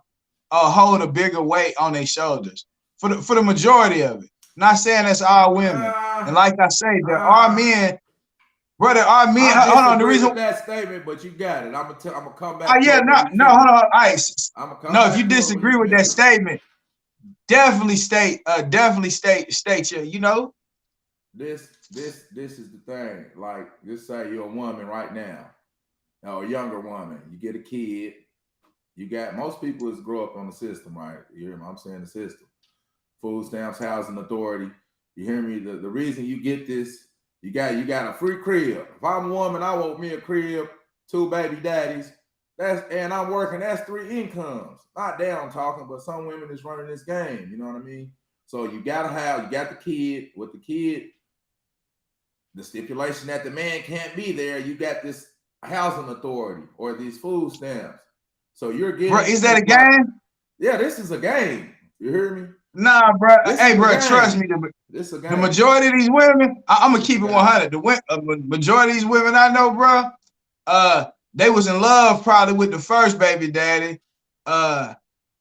hold a bigger weight on their shoulders for the majority of it. Not saying that's all women, and like I say, there are men, brother. Are men? I Hold on. The disagree reason with that statement, but you got it. I'm gonna come back to yeah, it when you no, finish. hold on. All right. I'm gonna come No, if back you to it when you disagree with that finish. statement, definitely state your. This is the thing. Like, just say you're a woman right now, or a younger woman. You get a kid. You got, most people is grow up on the system, right? You hear me? I'm saying the system. Food stamps, housing authority. You hear me? The reason you get this, you got a free crib. If I'm a woman, I want me a crib, 2 baby daddies. And I'm working, that's 3 incomes. Not down talking, but some women is running this game. You know what I mean? So you got the kid. With the kid, the stipulation that the man can't be there, you got this housing authority or these food stamps. So you're getting, Bro, is that a game? Yeah, this is a game. You hear me? Nah, bro. This Hey, is a bro, game. trust me. This is a The game. majority of these women, I'm gonna keep it 100. The majority of these women I know, bro, they was in love probably with the first baby daddy.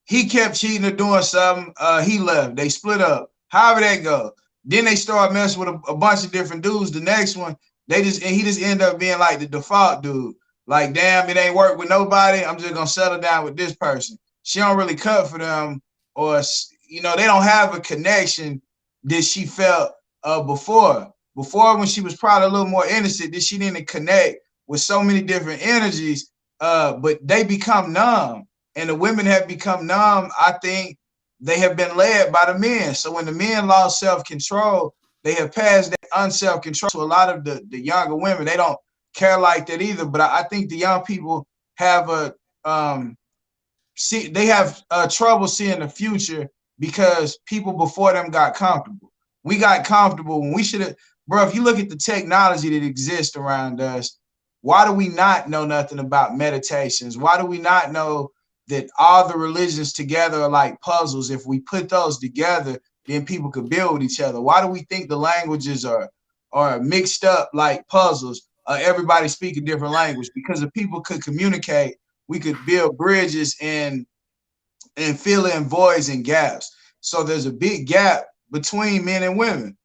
He kept cheating or doing something. He left. They split up. However that go. Then they start messing with a bunch of different dudes. The next one, he just ended up being like the default dude. Like, damn, it ain't work with nobody. I'm just gonna settle down with this person. She don't really cut for them, or they don't have a connection that she felt before. Before, when she was probably a little more innocent, that she didn't connect with so many different energies. But they become numb, and the women have become numb. I think they have been led by the men. So when the men lost self-control, they have passed that unself-control to a lot of the younger women. They don't care like that either. But I think the young people have they have trouble seeing the future because people before them got comfortable. We got comfortable when we should have, bro. If you look at the technology that exists around us, why do we not know nothing about meditations? Why do we not know that all the religions together are like puzzles? If we put those together, then people could build with each other. Why do we think the languages are mixed up like puzzles? Everybody speak a different language, because if people could communicate, we could build bridges and fill in voids and gaps. So there's a big gap between men and women.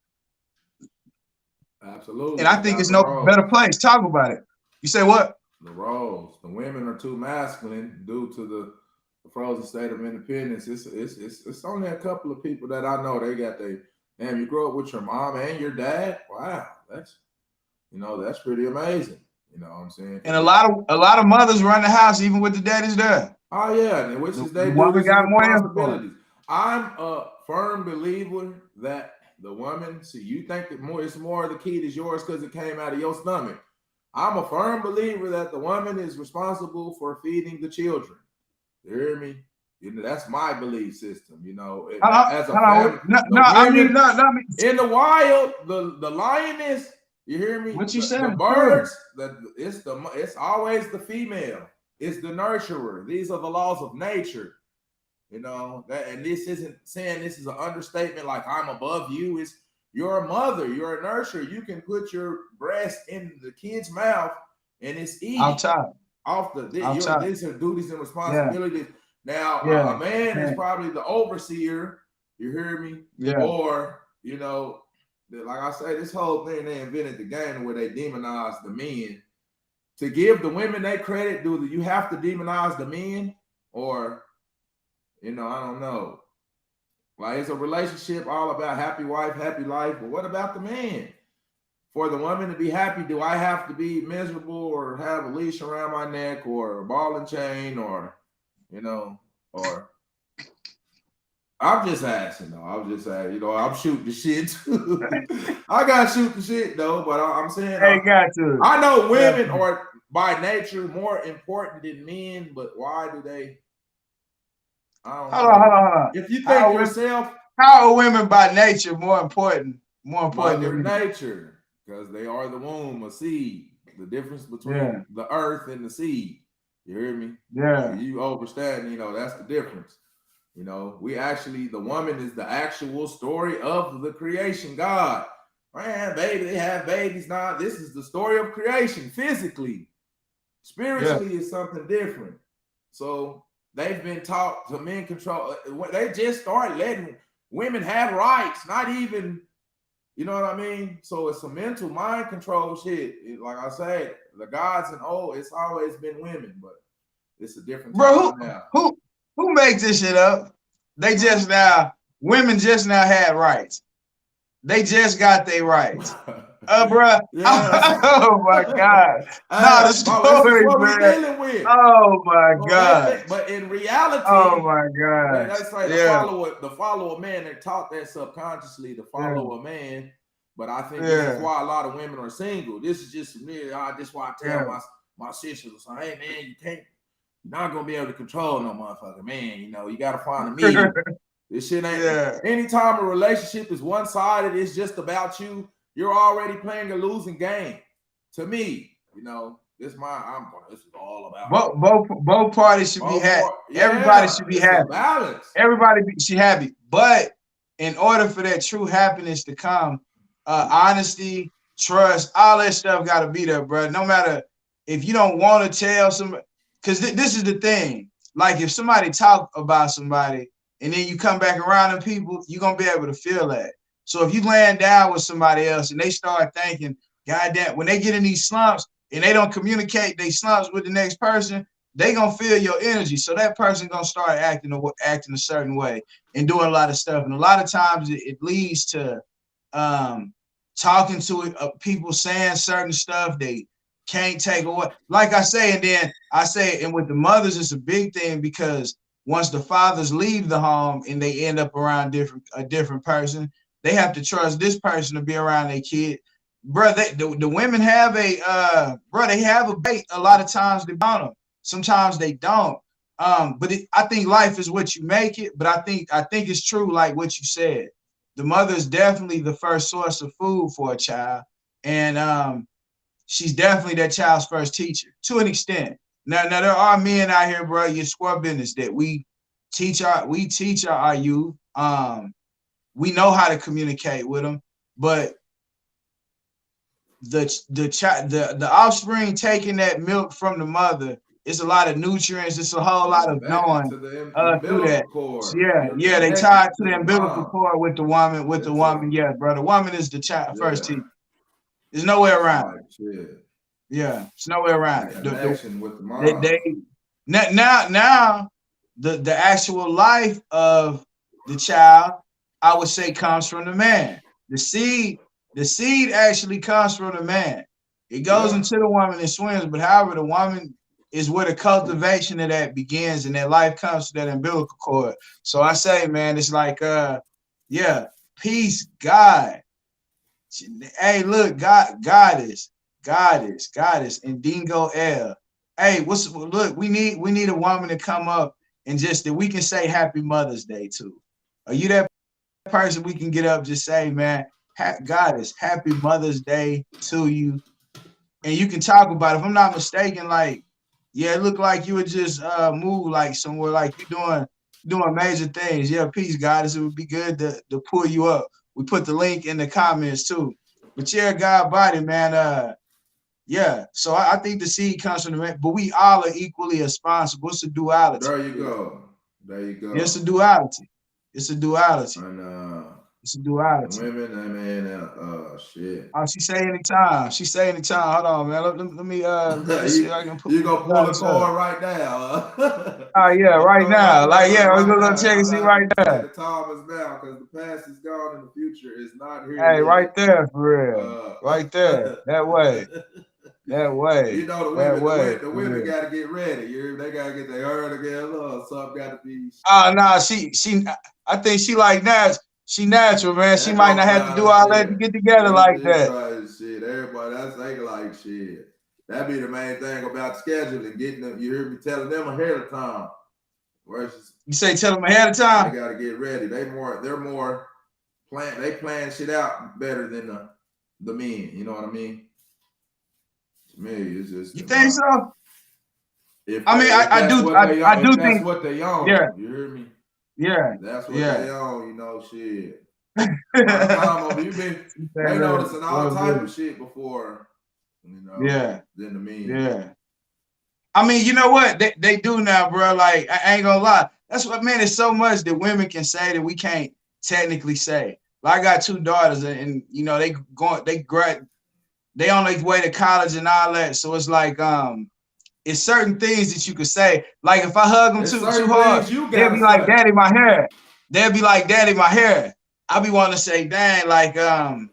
Absolutely. And I think it's no better place. Talk about it. You say what? The roles. The women are too masculine due to the frozen state of independence. It's only a couple of people that I know. They got damn, you grew up with your mom and your dad. Wow, that's pretty amazing. You know what I'm saying? And a lot of mothers run the house even with the daddies there. Oh yeah, and which is they The do woman this got more responsibilities. I'm a firm believer that the woman, see, you think that it's more of the kid is yours because it came out of your stomach. I'm a firm believer that the woman is responsible for feeding the children. You hear me? That's my belief system. As a family, in the wild, the lioness. You hear me? What you saying? The birds. It's always the female. It's the nurturer. These are the laws of nature. And this isn't saying this is an understatement like I'm above you. It's you're a mother, you're a nurturer. You can put your breast in the kid's mouth and it's eating. These are duties and responsibilities. Yeah. Now, a man is probably the overseer. You hear me? Yeah. Or, like I say, this whole thing, they invented the game where they demonize the men. To give the women their credit, do you have to demonize the men? Or, I don't know. Like, it's a relationship all about happy wife, happy life. But what about the man? For the woman to be happy, do I have to be miserable or have a leash around my neck or a ball and chain or, or I'm just asking though. I'm just saying, I'm shooting the shit too. I got to shoot the shit though, but I'm saying I know women are by nature more important than men, but why do they? I don't Hold on, hold know. on, hold on. If you How think are women, yourself how are women by nature more important Mother than men? Nature, because they are the womb, a seed. The difference Yeah, between the earth and the seed. You hear me? yeah, You overstand, that's the difference. We actually, the woman is the actual story of the creation. God, man, baby, they have babies now. This is the story of creation physically. yeah. Spiritually is something different. So they've been taught to men control. They just start letting women have rights, not even, you know what I mean? So it's a mental mind control shit. Like I said, the gods and it's always been women, but it's a different Bro, time now. who makes this shit up? They just now, women just now had rights. They just got their rights. Bruh. Yes. Oh my God. No, the Bro, this is story, what we man. dealing with. Oh my Bro, God. but in Oh reality, my they gosh. say Yeah, to follow a man. They're taught that subconsciously to yeah, follow a man. But I think this is yeah, why a lot of women are single. This is just me. This is why I tell yeah. my sisters, hey man, you're not gonna be able to control no motherfucker, man. You gotta find a medium. This shit ain't. Yeah. Anytime a relationship is one sided, it's just about you. You're already playing a losing game. To me, this is all about Both parties should be both happy. part. Everybody Yeah, should be it's a happy. balance. Everybody should happy. But in order for that true happiness to come, honesty, trust, all that stuff got to be there, bro. No matter if you don't want to tell somebody, because this is the thing. Like if somebody talk about somebody and then you come back around them people, you're gonna be able to feel that. So if you land down with somebody else and they start thinking, God damn, when they get in these slumps and they don't communicate they slumps with the next person, they gonna feel your energy. So that person gonna start acting a certain way and doing a lot of stuff. And a lot of times it leads to talking to people saying certain stuff they can't take away. Like I say, and then I say, and with the mothers, it's a big thing because once the fathers leave the home and they end up around a different person, they have to trust this person to be around their kid. Bro, the women have they have a bait. A lot of times they want them. Sometimes they don't. But I think life is what you make it. But I think it's true, like what you said. The mother is definitely the first source of food for a child, and she's definitely that child's first teacher to an extent. Now there are men out here, bro. You square business that we teach our youth. We know how to communicate with them, but the offspring taking that milk from the mother, it's a lot of nutrients. It's a whole You're lot of connected knowing to the through umbilical that. cord. So yeah, You're yeah, they connected tied to to the the umbilical mom. cord with the woman, It's a Yeah, bro. The woman is the child first yeah. teacher. There's no way It's around like it. shit. Yeah, there's no way The around it. connection with the They mom. now the actual life of the child, I would say, comes from the man. The seed actually comes from the man. It goes Yeah. into the woman and swims, but however, the woman is where the cultivation of that begins and that life comes to that umbilical cord. So I say, man, it's like yeah, peace, God. Hey, look, goddess, and Dingo L. Hey, look? We need a woman to come up and just that we can say Happy Mother's Day to. Are you that person we can get up just say, man, goddess, Happy Mother's Day to you, and you can talk about it. If I'm not mistaken, like, yeah, it looked like you would just move like somewhere, like you doing major things. Yeah, peace, goddess. It would be good to pull you up. We put the link in the comments too. But yeah, Godbody, man. Yeah. So I think the seed comes from the man, but we all are equally responsible. It's a duality. There you go. There you It's a go. duality. It's a duality. And It's a the duality. women, man, shit. Oh, she say anytime. She say anytime. Hold on, man. Let me see if I can You gonna pull a this up. cord right now. Oh yeah, Gonna right throw it on now. the Like yeah, table we're right gonna now. check and Y'all see better right there. say the time is now because the past is gone and the future is not here Hey, right yet. there for real. Right there. That way. That way. The That women, way the for women real. got to get ready. They got to get their hair together. Or something got to be. Oh no, she I think she like that. She natural, man. She That might not don't have to do matter, all that to shit. get together like It's that. right, shit. Everybody, that's they like shit. That be the main thing about scheduling, getting them. You hear me telling them ahead of time. versus You say tell them ahead of they time. got to get ready. They're more plan shit out better than the men. You know what I mean? To me, it's just You think so? if I mean, if I that's do, what they I if do that's think, what they own, yeah, you hear me? yeah, If that's what yeah. they own, shit. A lot of time you've been they noticing all type of shit before, yeah, than the men. yeah. I mean, you know what they do now, bro. Like I ain't gonna lie. That's what, man. It's so much that women can say that we can't technically say. Like I got two daughters, and they on their way to college and all that. So it's like it's certain things that you could say. Like if I hug them There's too certain hard, things you they'll gotta be like, say. "Daddy, my hair." They'll be like, "Daddy, my hair." I be wanting to say, "Dang, like I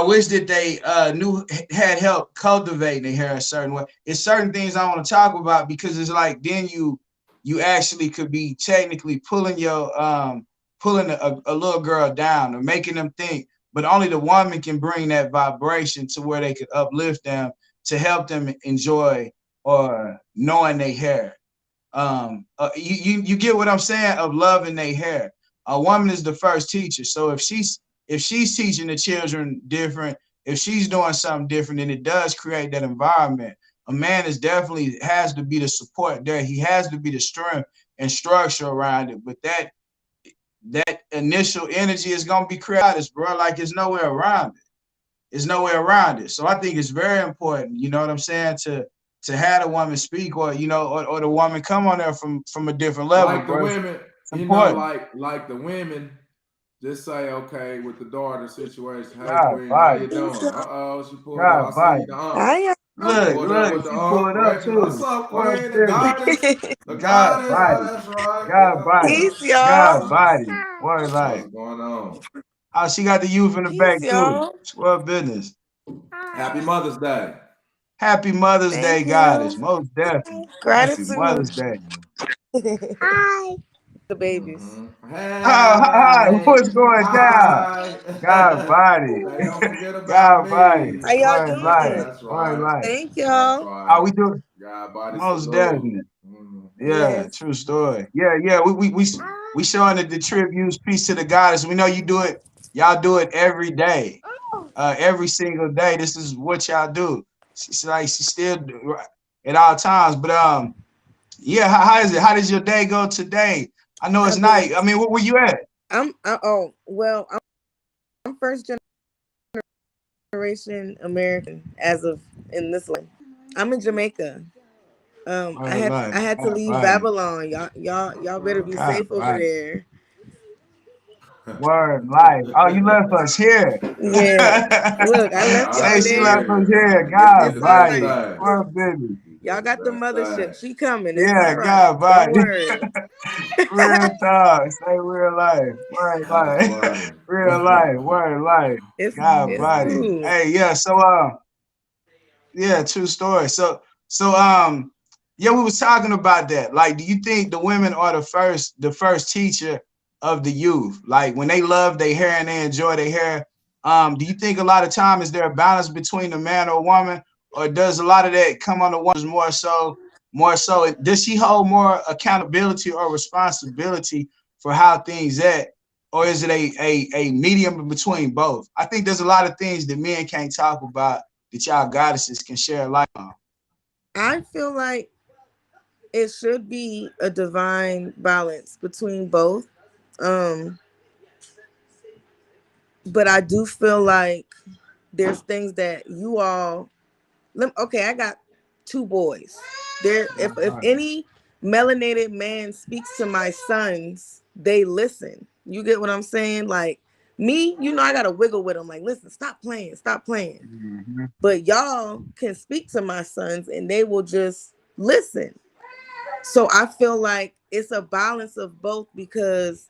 wish that they had help cultivating their hair a certain way." It's certain things I want to talk about because it's like then you actually could be technically pulling a little girl down or making them think, but only the woman can bring that vibration to where they could uplift them to help them enjoy or knowing their hair. You get what I'm saying of loving their hair. A woman is the first teacher, so if she's teaching the children different, if she's doing something different, then it does create that environment. A man is definitely has to be the support there. He has to be the strength and structure around it. But that initial energy is gonna be created, bro. Like it's nowhere around it. It's nowhere around it. So I think it's very important, you know what I'm saying, to have a woman speak or or the woman come on there from a different level, Like the bro. women, It's important. like the women just say, okay, with the daughter situation, hey God Queen, how body. you doing? Uh-oh, she pulled up. God I see body. you the aunt. Hi, She Look, pulled up look, with the she aunt. pulled up Rachel, what's too. up, What's Queen? The business? goddess. The God goddess. Oh, body. that's right. God Yeah. body. peace, y'all. God body. Boy, What's like, going on? oh, she got the youth in the Peace, back too. y'all. What business? Happy Mother's Day. Happy Mother's Day, Thank goddess. you. Most definitely. Happy Gratitude. Mother's Day. Hi. The babies. Oh, hi. Hey, What's going down? hi. God body. Hey, don't forget about God body. me. How y'all Boy, doing? life. That's Boy, right. life. Thank That's y'all. right. How we do? God body Most salute. definitely. Mm. Yeah, Yes. true story. Yeah, yeah. We showing the tributes, peace to the goddess. We know you do it. Y'all do it every day, every single day. This is what y'all do. She's like she still at all times. But yeah. How is it? How does your day go today? I know I it's night. mean, I mean, where you at? oh, well, I'm first generation American as of in this life. I'm in Jamaica. I Word had life. I had to God leave body. Babylon. Y'all better be God safe over body. there. Word life. Oh, you left us here. Yeah. Look, I left I Say y'all she sure there. left us did. here. You God did It's the all best body. right. thing. Word business. You Y'all did the got the best mothership. thing. She coming. It's Yeah, all right. God Don't body. worry. Real talk. Say real life. Word That's life. funny. Real life. Word life. God It's body. cool. Hey, yeah. So yeah, true story. So yeah, we was talking about that. Like, do you think the women are the first teacher of the youth? Like when they love their hair and they enjoy their hair, do you think a lot of time is there a balance between the man or woman, or does a lot of that come on the woman more so? Does she hold more accountability or responsibility for how things at, or is it a medium between both? I think there's a lot of things that men can't talk about that y'all goddesses can share light on. I feel like it should be a divine balance between both. Um, but I do feel like there's things that you all okay, I got two boys. There if any melanated man speaks to my sons, they listen. You get what I'm saying? Like me, I gotta wiggle with them. Like, listen, stop playing, stop playing. Mm-hmm. But y'all can speak to my sons and they will just listen. So I feel like it's a balance of both because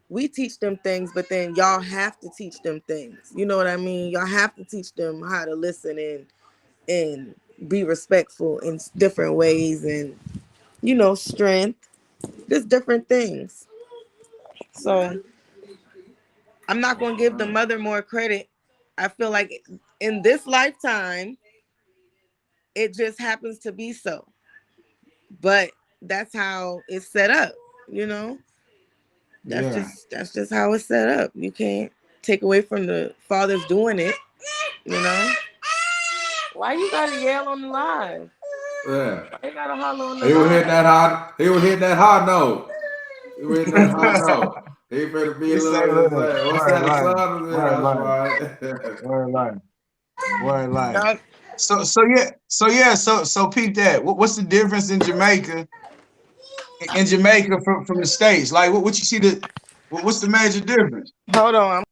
we teach them things, but then y'all have to teach them things. You know what I mean? Y'all have to teach them how to listen and be respectful in different ways and strength. There's different things. So I'm not gonna give the mother more credit. I feel like in this lifetime, it just happens to be so. but that's how it's set up, you know. Yeah. That's just how it's set up. You can't take away from the fathers doing it, you know. Why you gotta yell on the live? Yeah. Why you gotta holler on the He was hitting live? that hard. He was hitting that hard note. He was hitting that hard note. He better be a You say little. look, What's word that? A life, son? word That's life, right. word life, word life. Y'all, So peep that. What's the difference in Jamaica from the States? Like what you see what's the major difference? hold on.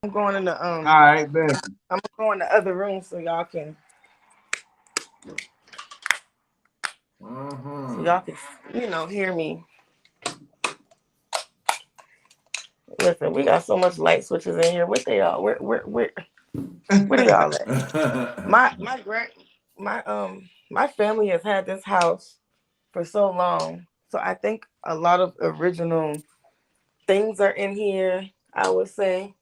I'm going in the All right, bet. I'm going in the other room so Uh-huh. y'all can hear me. Listen, we got so much light switches in here. What they all? Where they all at? My grand my family has had this house for so long, so I think a lot of original things are in here. I would say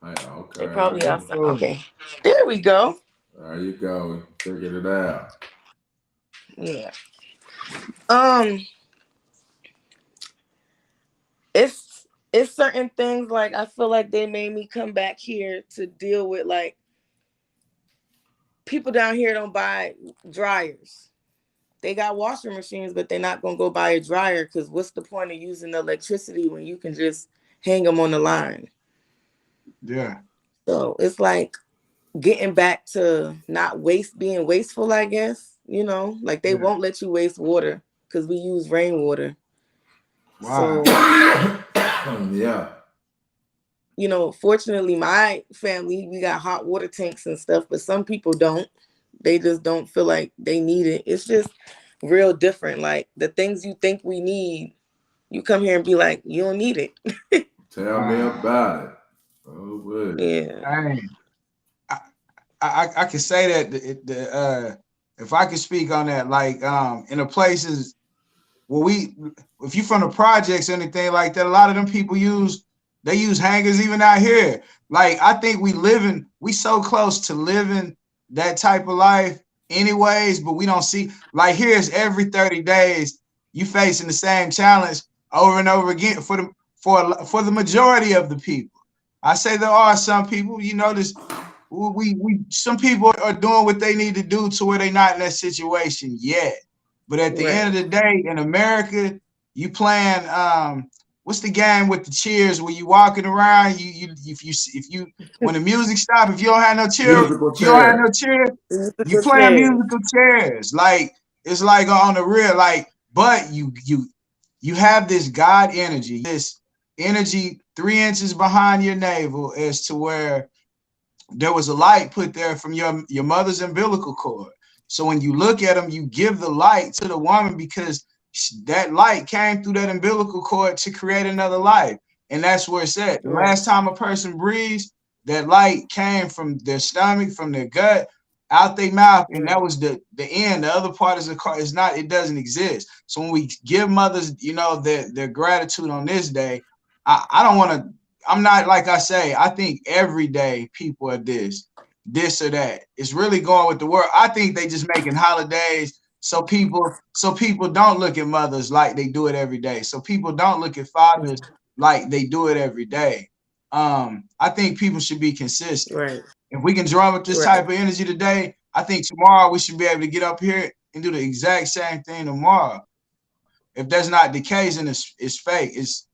Yeah, okay, they I probably get it. outside. Okay, there we go. There you go. Figured it out. Yeah. Um, it's certain things like I feel like they made me come back here to deal with like people down here don't buy dryers. They got washing machines, but they're not gonna go buy a dryer because what's the point of using the electricity when you can just hang them on the line? Yeah, So it's like getting back to not being wasteful, I guess. Like they yeah. won't let you waste water because we use rainwater. Wow. So, Yeah. fortunately, my family, we got hot water tanks and stuff, but some people don't. They just don't feel like they need it. It's just real different. Like the things you think we need, you come here and be like, you don't need it. Tell me Wow. about it. Oh, wait. Yeah. Hey, I can say that if I could speak on that, like in the places where if you from the projects or anything like that, a lot of them people they use hangers even out here. Like I think we so close to living that type of life anyways, but we don't see like here's every 30 days you facing the same challenge over and over again for the majority of the people. I say there are some people, this we some people are doing what they need to do to where they're not in that situation yet. But at the end Right. of the day, in America, you playing what's the game with the cheers where you walking around, if you when the music stop, if you don't have no cheer, Musical you don't have no chair. cheer, you Musical playing chairs. musical chairs. Like it's like on the real, like, but you have this God energy, this energy 3 inches behind your navel as to where there was a light put there from your mother's umbilical cord. So when you look at them, you give the light to the woman because that light came through that umbilical cord to create another life. And that's where it's at. The Right. last time a person breathes, that light came from their stomach, from their gut, out their mouth, and that Right. was the end. The other part is not, it doesn't exist. So when we give mothers, their gratitude on this day, I don't want to I'm not like I say, I think every day people are this or that. It's really going with the world. I think they just making holidays so people don't look at mothers like they do it every day. So people don't look at fathers like they do it every day. I think people should be consistent. Right. If we can drum up this type Right. of energy today, I think tomorrow we should be able to get up here and do the exact same thing tomorrow. If that's not the case, and it's fake. It's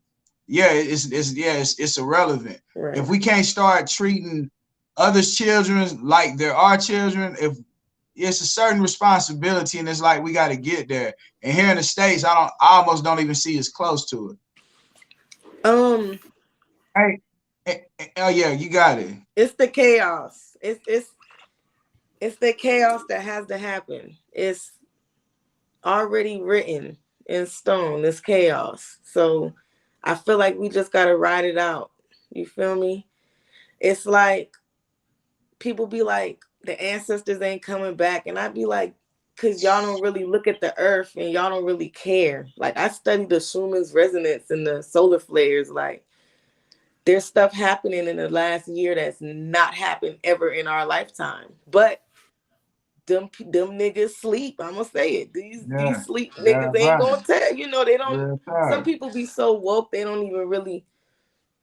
irrelevant. If Right. we can't start treating others' children like they're our children, if it's a certain responsibility, and it's like we got to get there. And here in the States, I almost don't even see us close to it. Um, Hey, oh yeah, you got it. it's the chaos. It's the chaos that has to happen. It's already written in stone. It's chaos. So I feel like we just gotta ride it out. You feel me? It's like people be like, the ancestors ain't coming back. And I'd be like, because y'all don't really look at the earth and y'all don't really care. Like I studied the Schumann's resonance and the solar flares. Like there's stuff happening in the last year that's not happened ever in our lifetime. But them niggas sleep. I'm gonna say it. These Yeah. sleep Yeah, niggas ain't right. gonna tell. You know, they don't. Real Some talk. people be so woke they don't even really.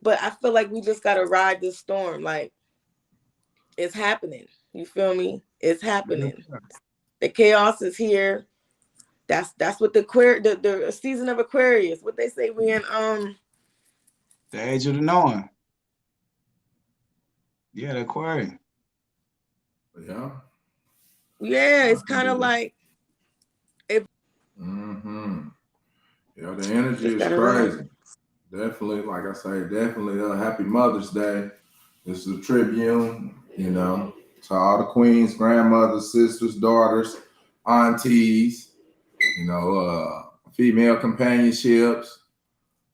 But I feel like we just gotta ride this storm. Like it's happening. You feel me? It's Real happening. talk. The chaos is here. That's what the season of Aquarius. What they say we in The age of the knowing. Yeah, the Aquarium. Yeah. yeah, I it's can kind of do that. like it Mm-hmm. Yeah, the energy just is gotta ride. crazy. Definitely, like I say, definitely a happy Mother's Day. This is a tribune, to all the queens, grandmothers, sisters, daughters, aunties, female companionships,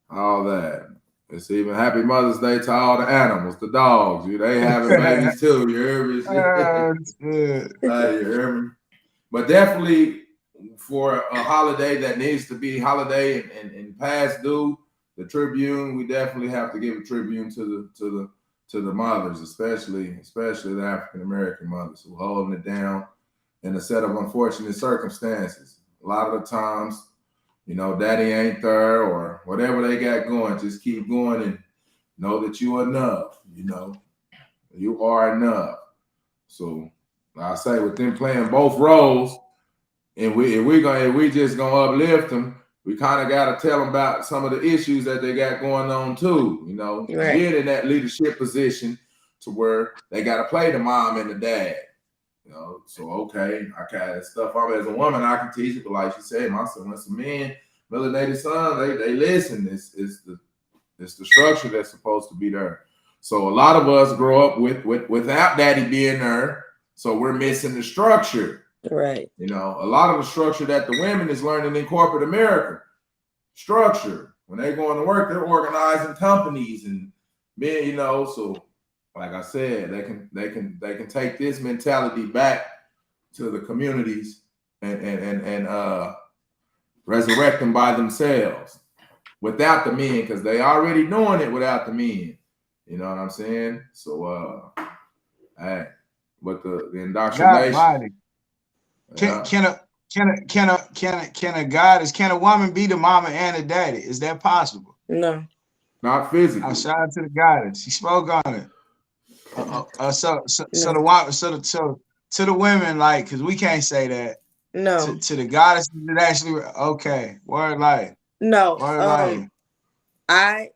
all that. It's even happy Mother's Day to all the animals, the dogs. They having babies too. You hear me? That's good. Hey, you hear me? But definitely for a holiday that needs to be holiday and past due, the Tribune, we definitely have to give a tribute to the mothers, especially the African American mothers who holding it down in a set of unfortunate circumstances. A lot of the times, daddy ain't there or whatever they got going, just keep going and know that you are enough, you are enough. So I say with them playing both roles, and if we just gonna uplift them, we kind of gotta tell them about some of the issues that they got going on too. Right. Being in that leadership position to where they gotta play the mom and the dad. So okay, I kind stuff. As a woman, I can teach it, but like she said, my son, when some men, melanated son, they listen. It's the structure that's supposed to be there. So a lot of us grow up without daddy being there, so we're missing the structure. Right. A lot of the structure that the women is learning in corporate America. Structure. When they going to work, they're organizing companies and being, so like I said, they can take this mentality back to the communities and resurrect them by themselves without the men, because they already doing it without the men. You know what I'm saying? So hey, but the indoctrination. Godbody. Yeah. Can a woman be the mama and the daddy? Is that possible? No. Not physically. Shout out to the goddess. She spoke on it. So No. the woman, so to the women, like, because we can't say that. No. To the goddess, it actually okay. Word life. No. Word life. I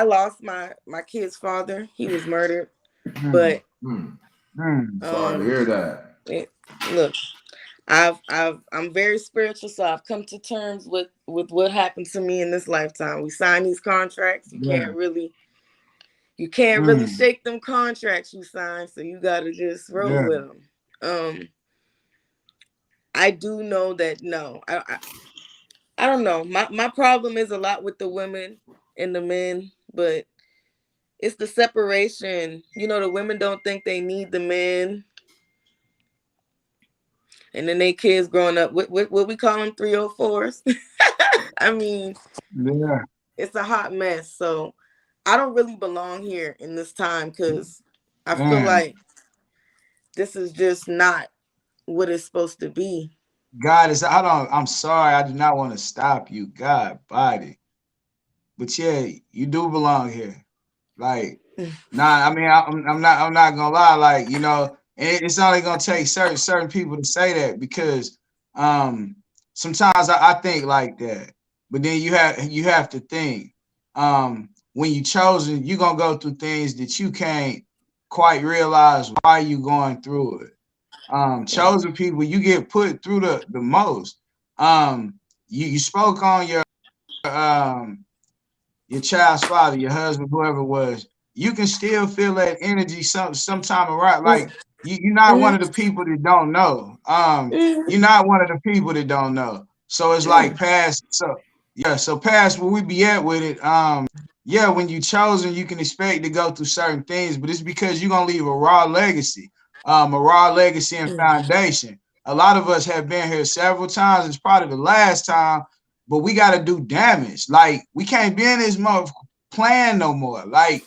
lost my kid's father. He was murdered. But Sorry to hear that. Look, I'm very spiritual, so I've come to terms with what happened to me in this lifetime. We sign these contracts. You can't really shake them contracts you sign, so you got to just roll with them. I do know that I don't know. My problem is a lot with the women and the men, but it's the separation. The women don't think they need the men. And then they kids growing up, what we call them 304s. I mean, it's a hot mess. So I don't really belong here in this time because I feel like this is just not what it's supposed to be. God is. I'm sorry. I do not want to stop you, Godbody. But yeah, you do belong here. Like, nah. I mean, I'm not. I'm not gonna lie. Like, it's only gonna take certain people to say that because sometimes I think like that. But then you have to think when you chosen, you're gonna go through things that you can't quite realize why you going through it. Chosen people, you get put through the most. You spoke on your child's father, your husband, whoever it was. You can still feel that energy sometime around. Like you're not one of the people that don't know. You're not one of the people that don't know. So it's like past. So past where we be at with it. Yeah, when you chosen, you can expect to go through certain things, but it's because you're gonna leave a raw legacy. A raw legacy and foundation. A lot of us have been here several times. It's probably the last time, but we got to do damage. Like we can't be in this plan no more. Like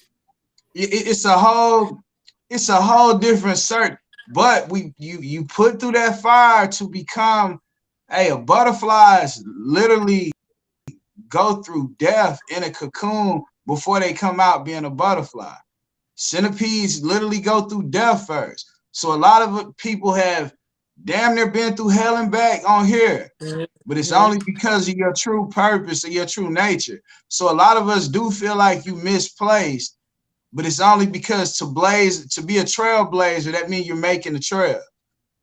it's a whole different But you put through that fire to become, hey, a butterflies literally go through death in a cocoon before they come out being a butterfly. Centipedes literally go through death first. So a lot of people have damn near been through hell and back on here. But it's only because of your true purpose and your true nature. So a lot of us do feel like you misplaced, but it's only because to be a trailblazer, that means you're making a trail.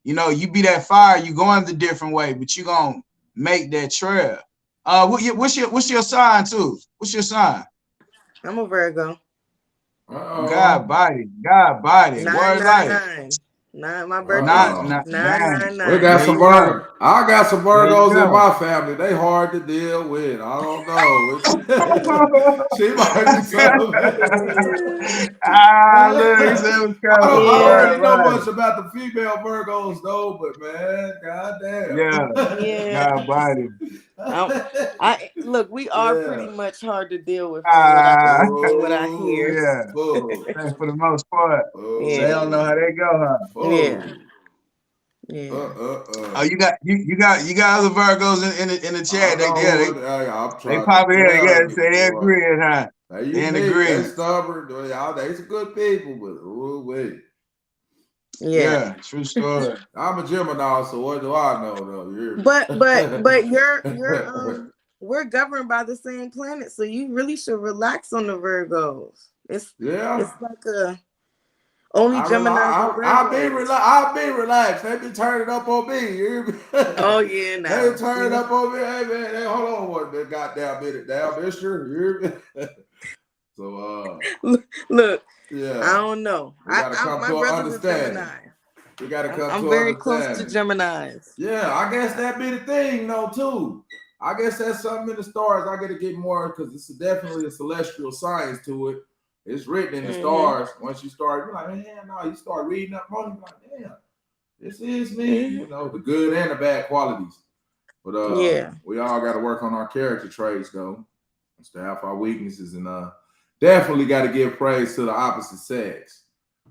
You know, you be that fire, you going the different way, but you gonna make that trail. What's your sign too? What's your sign? I'm a Virgo. Uh-oh. God body, word life. 999. Nine. My birthday is Not, Uh-oh. not, man. 999. We got There some you go. Virgos. I got some There you Virgos in go. my family. They hard to deal with. I don't know. She might be something. Look, he said it was I coming don't, from I the don't Yeah. really word know life. much about the female Virgos though, but man, Yeah, goddamn. Yeah. God body. I look. We are pretty Yeah. much hard to deal with, Ah, from what I Oh, hear. yeah. fool. For the most part, they Yeah. don't know Oh, how they go, huh? Yeah. fool. Yeah. Oh, you got other Virgos in the I chat. They know yeah, what I'm they trying to pop in here. Yeah, tell they say you, they boy. agree, huh? They They in unique, they agreement. stubborn, they some good people, but wait. Yeah. Yeah, true story. I'm a Gemini, so what do I know though? But we're governed by the same planet, so you really should relax on the Virgos. It's Yeah. like a only Geminis and Virgos. I've been relaxed. They been turning up on me. You hear me? Oh yeah, They now turning see, up on me. Hey man, hey, hold on one minute, goddamn minute, damn mister. You hear me? So look, I yeah, don't know. we gotta I come my to an brother's a understanding. Gemini. We gotta come I'm to an very close to understanding. Geminis. Yeah, I guess that be the thing though too. I guess that's something in the stars. I gotta get more because it's definitely a celestial science to it. It's written in the Mm-hmm. stars. Once you start, you're like, man, no, you start reading up on it, you're like, damn, this is me. Mm-hmm. You know, the good and the bad qualities. But Yeah. we all gotta work on our character traits though. To have our weaknesses and definitely got to give praise to the opposite sex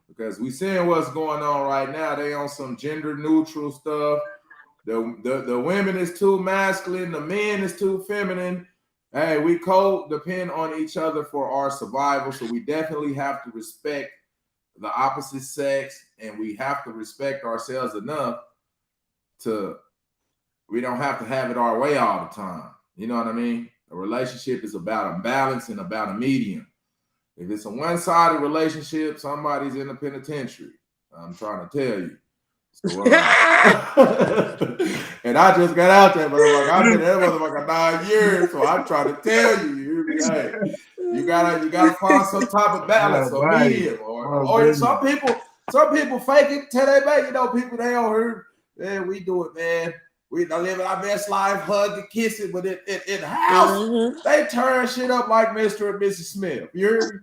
because we seeing what's going on right now. They on some gender neutral stuff. The women is too masculine, the men is too feminine. Hey, we co-depend on each other for our survival, so we definitely have to respect the opposite sex, and we have to respect ourselves enough to we don't have to have it our way all the time. You know what I mean? A relationship is about a balance and about a medium. If it's a one-sided relationship, somebody's in the penitentiary. I'm trying to tell you. So, and I just got out there, motherfucker. I've been in that motherfucker 9 years, so I'm trying to tell you, hey, you gotta find some type of balance, God a body. medium, Oh or goodness. some people fake it till they make. You know, people they on here, man, we do it, man. We live our best life, hug and kiss it, but in the house, Mm-hmm. they turn shit up like Mr. and Mrs. Smith. You hear me?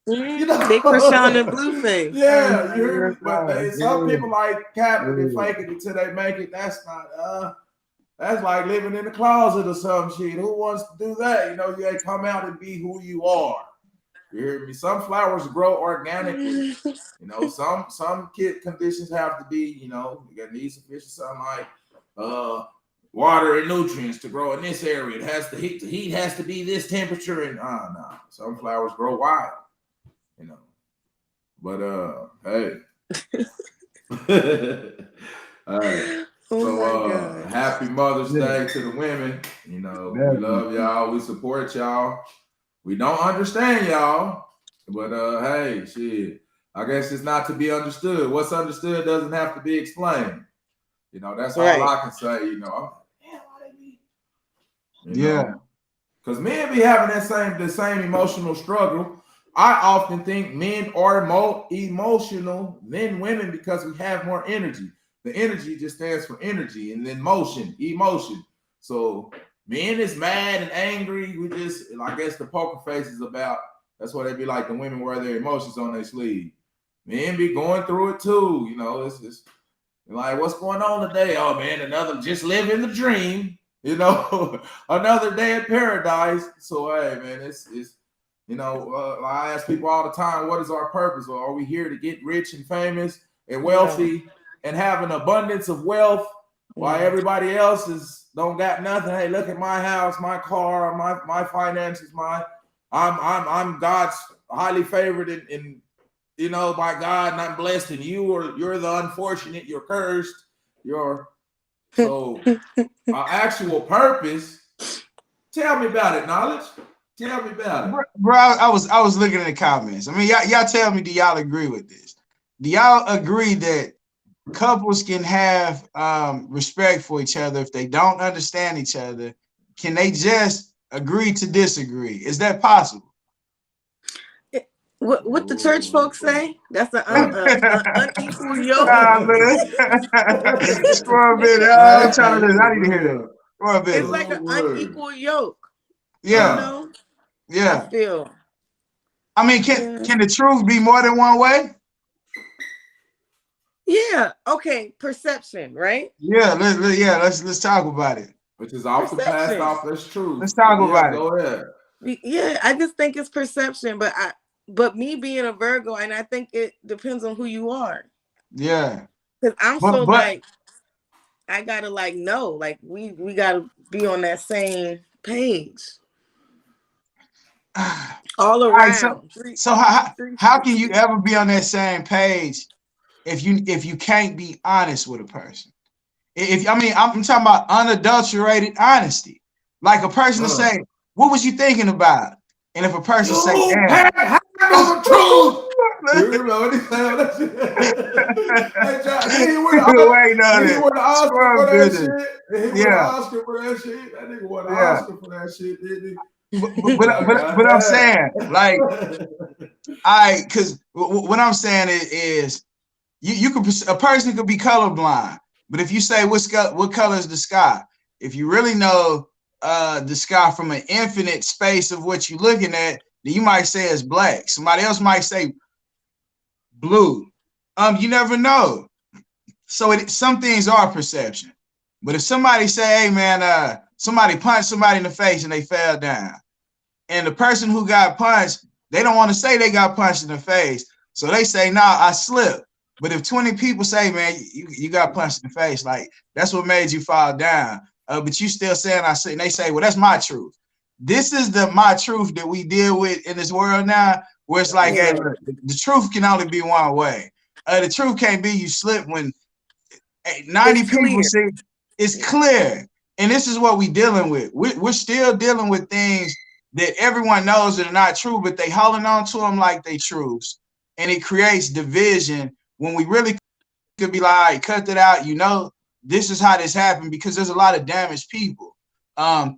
You Mm-hmm. They Krishan know, and Blueface. yeah, you hear me? But some Yeah. people like capping and faking it until they make it. That's not that's like living in the closet or some shit. Who wants to do that? You know, you ain't come out and be who you are. You hear me? Some flowers grow organically. You know, some kid conditions have to be, you know, you got need sufficient sunlight, water and nutrients to grow in this area. It has the heat has to be this temperature, and no. Some flowers grow wild, you know. But hey. All right. Oh my So gosh. happy Mother's Yeah. Day to the women. You know, we Definitely. love y'all, we support y'all. We don't understand y'all, but hey, shit. I guess it's not to be understood. What's understood doesn't have to be explained. You know, that's all Right. I can say. You know, I'm like, damn, why they be? You Yeah. know, because men be having the same emotional struggle. I often think men are more emotional than women because we have more energy. The energy just stands for energy, and then emotion. So men is mad and angry. We just, I guess, the poker face is about. That's why they be like the women wear their emotions on their sleeve. Men be going through it too. You know, it's just like, what's going on today? Oh man, another just living the dream. You know, another day in paradise. So hey, man, it's you know, I ask people all the time, what is our purpose? Or are we here to get rich and famous? and No. wealthy and have an abundance of wealth while everybody else don't got nothing. Hey, look at my house, my car, my finances, I'm God's highly favored in you know, by God, and I'm blessed, and you're the unfortunate, you're cursed, so our actual purpose. Tell me about it, knowledge. Tell me about it. Bro, I was looking at the comments. I mean, y'all tell me, do y'all agree with this? Do y'all agree that couples can have respect for each other if they don't understand each other? Can they just agree to disagree? Is that possible? What the church folks say? That's an unequal yoke. Nah, man. Squirrel bit. I'm trying to listen. I need to hear that. Squirrel bit. It's like an unequal yoke. Yeah. You know? Yeah. I feel. I mean, can the truth be more than one way? Yeah. Okay. Perception, right? Yeah. Let's talk about it. Which is often passed off as truth. Let's talk about go it. Ahead. Yeah, I just think it's perception, but me being a Virgo, and I think it depends on who you are. Yeah. Because I'm like, I gotta like know, like we gotta be on that same page. All around. Right, so how can you ever be on that same page if you can't be honest with a person? I'm talking about unadulterated honesty. Like a person to say, what was you thinking about? And if a person say, damn, the truth. You remember when he said that shit? He won the Oscar for that shit. He won the Oscar for that shit. That nigga won the Oscar for that shit, didn't he? But I'm saying, like, because what I'm saying is you could, a person could be colorblind, but if you say what color is the sky, if you really know the sky from an infinite space of what you're looking at, then you might say it's black. Somebody else might say blue. You never know. So some things are perception. But if somebody say, hey man, somebody punched somebody in the face and they fell down, and the person who got punched, they don't want to say they got punched in the face, so they say, nah, I slipped. But if 20 people say, man, you got punched in the face, like that's what made you fall down, but you still saying I say, and they say, well, that's my truth. This is my truth that we deal with in this world now, where it's like, hey, look, the truth can only be one way. The truth can't be you slip when 90 people say it's clear. And this is what we're dealing with. We're still dealing with things that everyone knows that are not true, but they holding on to them like they truths. And it creates division when we really could be like, all right, cut that out. You know, this is how this happened, because there's a lot of damaged people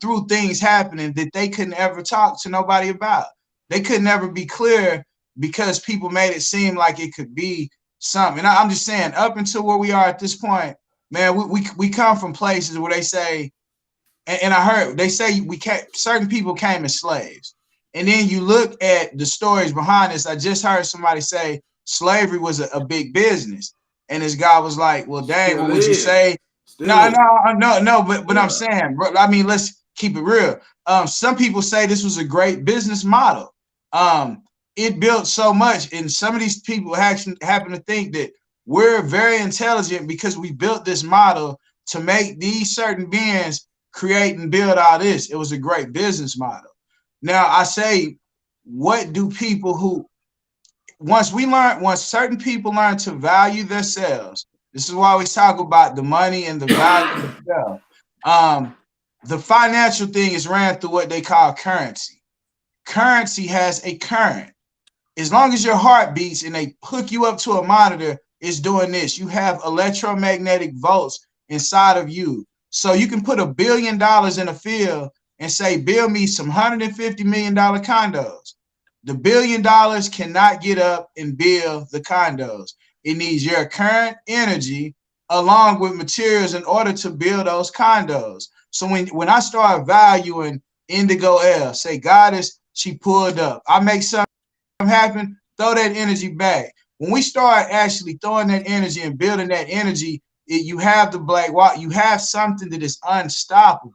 through things happening that they couldn't ever talk to nobody about. They could never be clear because people made it seem like it could be something. And I'm just saying, up until where we are at this point, man, we come from places where they say, and I heard they say certain people came as slaves. And then you look at the stories behind this. I just heard somebody say slavery was a big business. And this guy was like, well, dang, what would you say? No, but I'm saying, bro, I mean, let's keep it real. Some people say this was a great business model. It built so much, and some of these people actually happen to think that we're very intelligent because we built this model to make these certain beings create and build all this. It was a great business model. Now I say, what do people who once certain people learn to value themselves, this is why we talk about the money and the value of themselves. The financial thing is ran through what they call currency. Currency has a current. As long as your heart beats and they hook you up to a monitor, it's doing this. You have electromagnetic volts inside of you. So you can put $1 billion in a field and say, build me some $150 million condos. The $1 billion cannot get up and build the condos. It needs your current energy along with materials in order to build those condos. So when I start valuing Indigo L, say, Goddess, she pulled up. I make something happen, throw that energy back. When we start actually throwing that energy and building that energy, you have the black water, you have something that is unstoppable.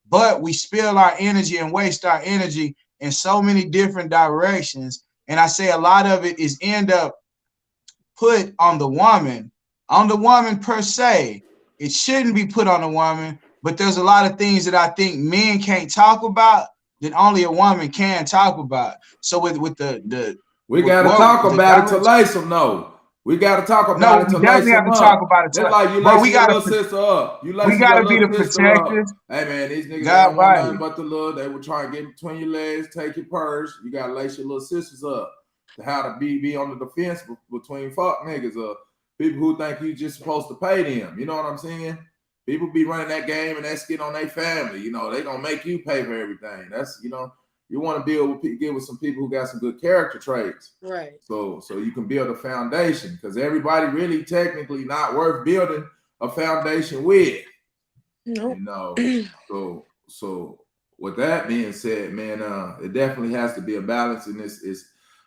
But we spill our energy and waste our energy in so many different directions. And I say a lot of it is end up put on the woman per se. It shouldn't be put on the woman, but there's a lot of things that I think men can't talk about that only a woman can talk about. So with we got to talk about it to lace them. No, we got to talk about it we to lace definitely have them to talk up. about it. It's like you But we lacing your gotta little sister up. You lacing your be the little sister protectors. up. Hey man, these niggas they don't want Godbody. nothing but the love. They will try and get between your legs, take your purse. You gotta lace your little sisters up to how to be on the defense between fuck niggas or people who think you just supposed to pay them. You know what I'm saying? People be running that game and that skit on their family. You know, they gonna make you pay for everything. That's, you know, you want to get with some people who got some good character traits. Right. So you can build a foundation, because everybody really technically not worth building a foundation with. Nope. You know, so with that being said, man, it definitely has to be a balance in this.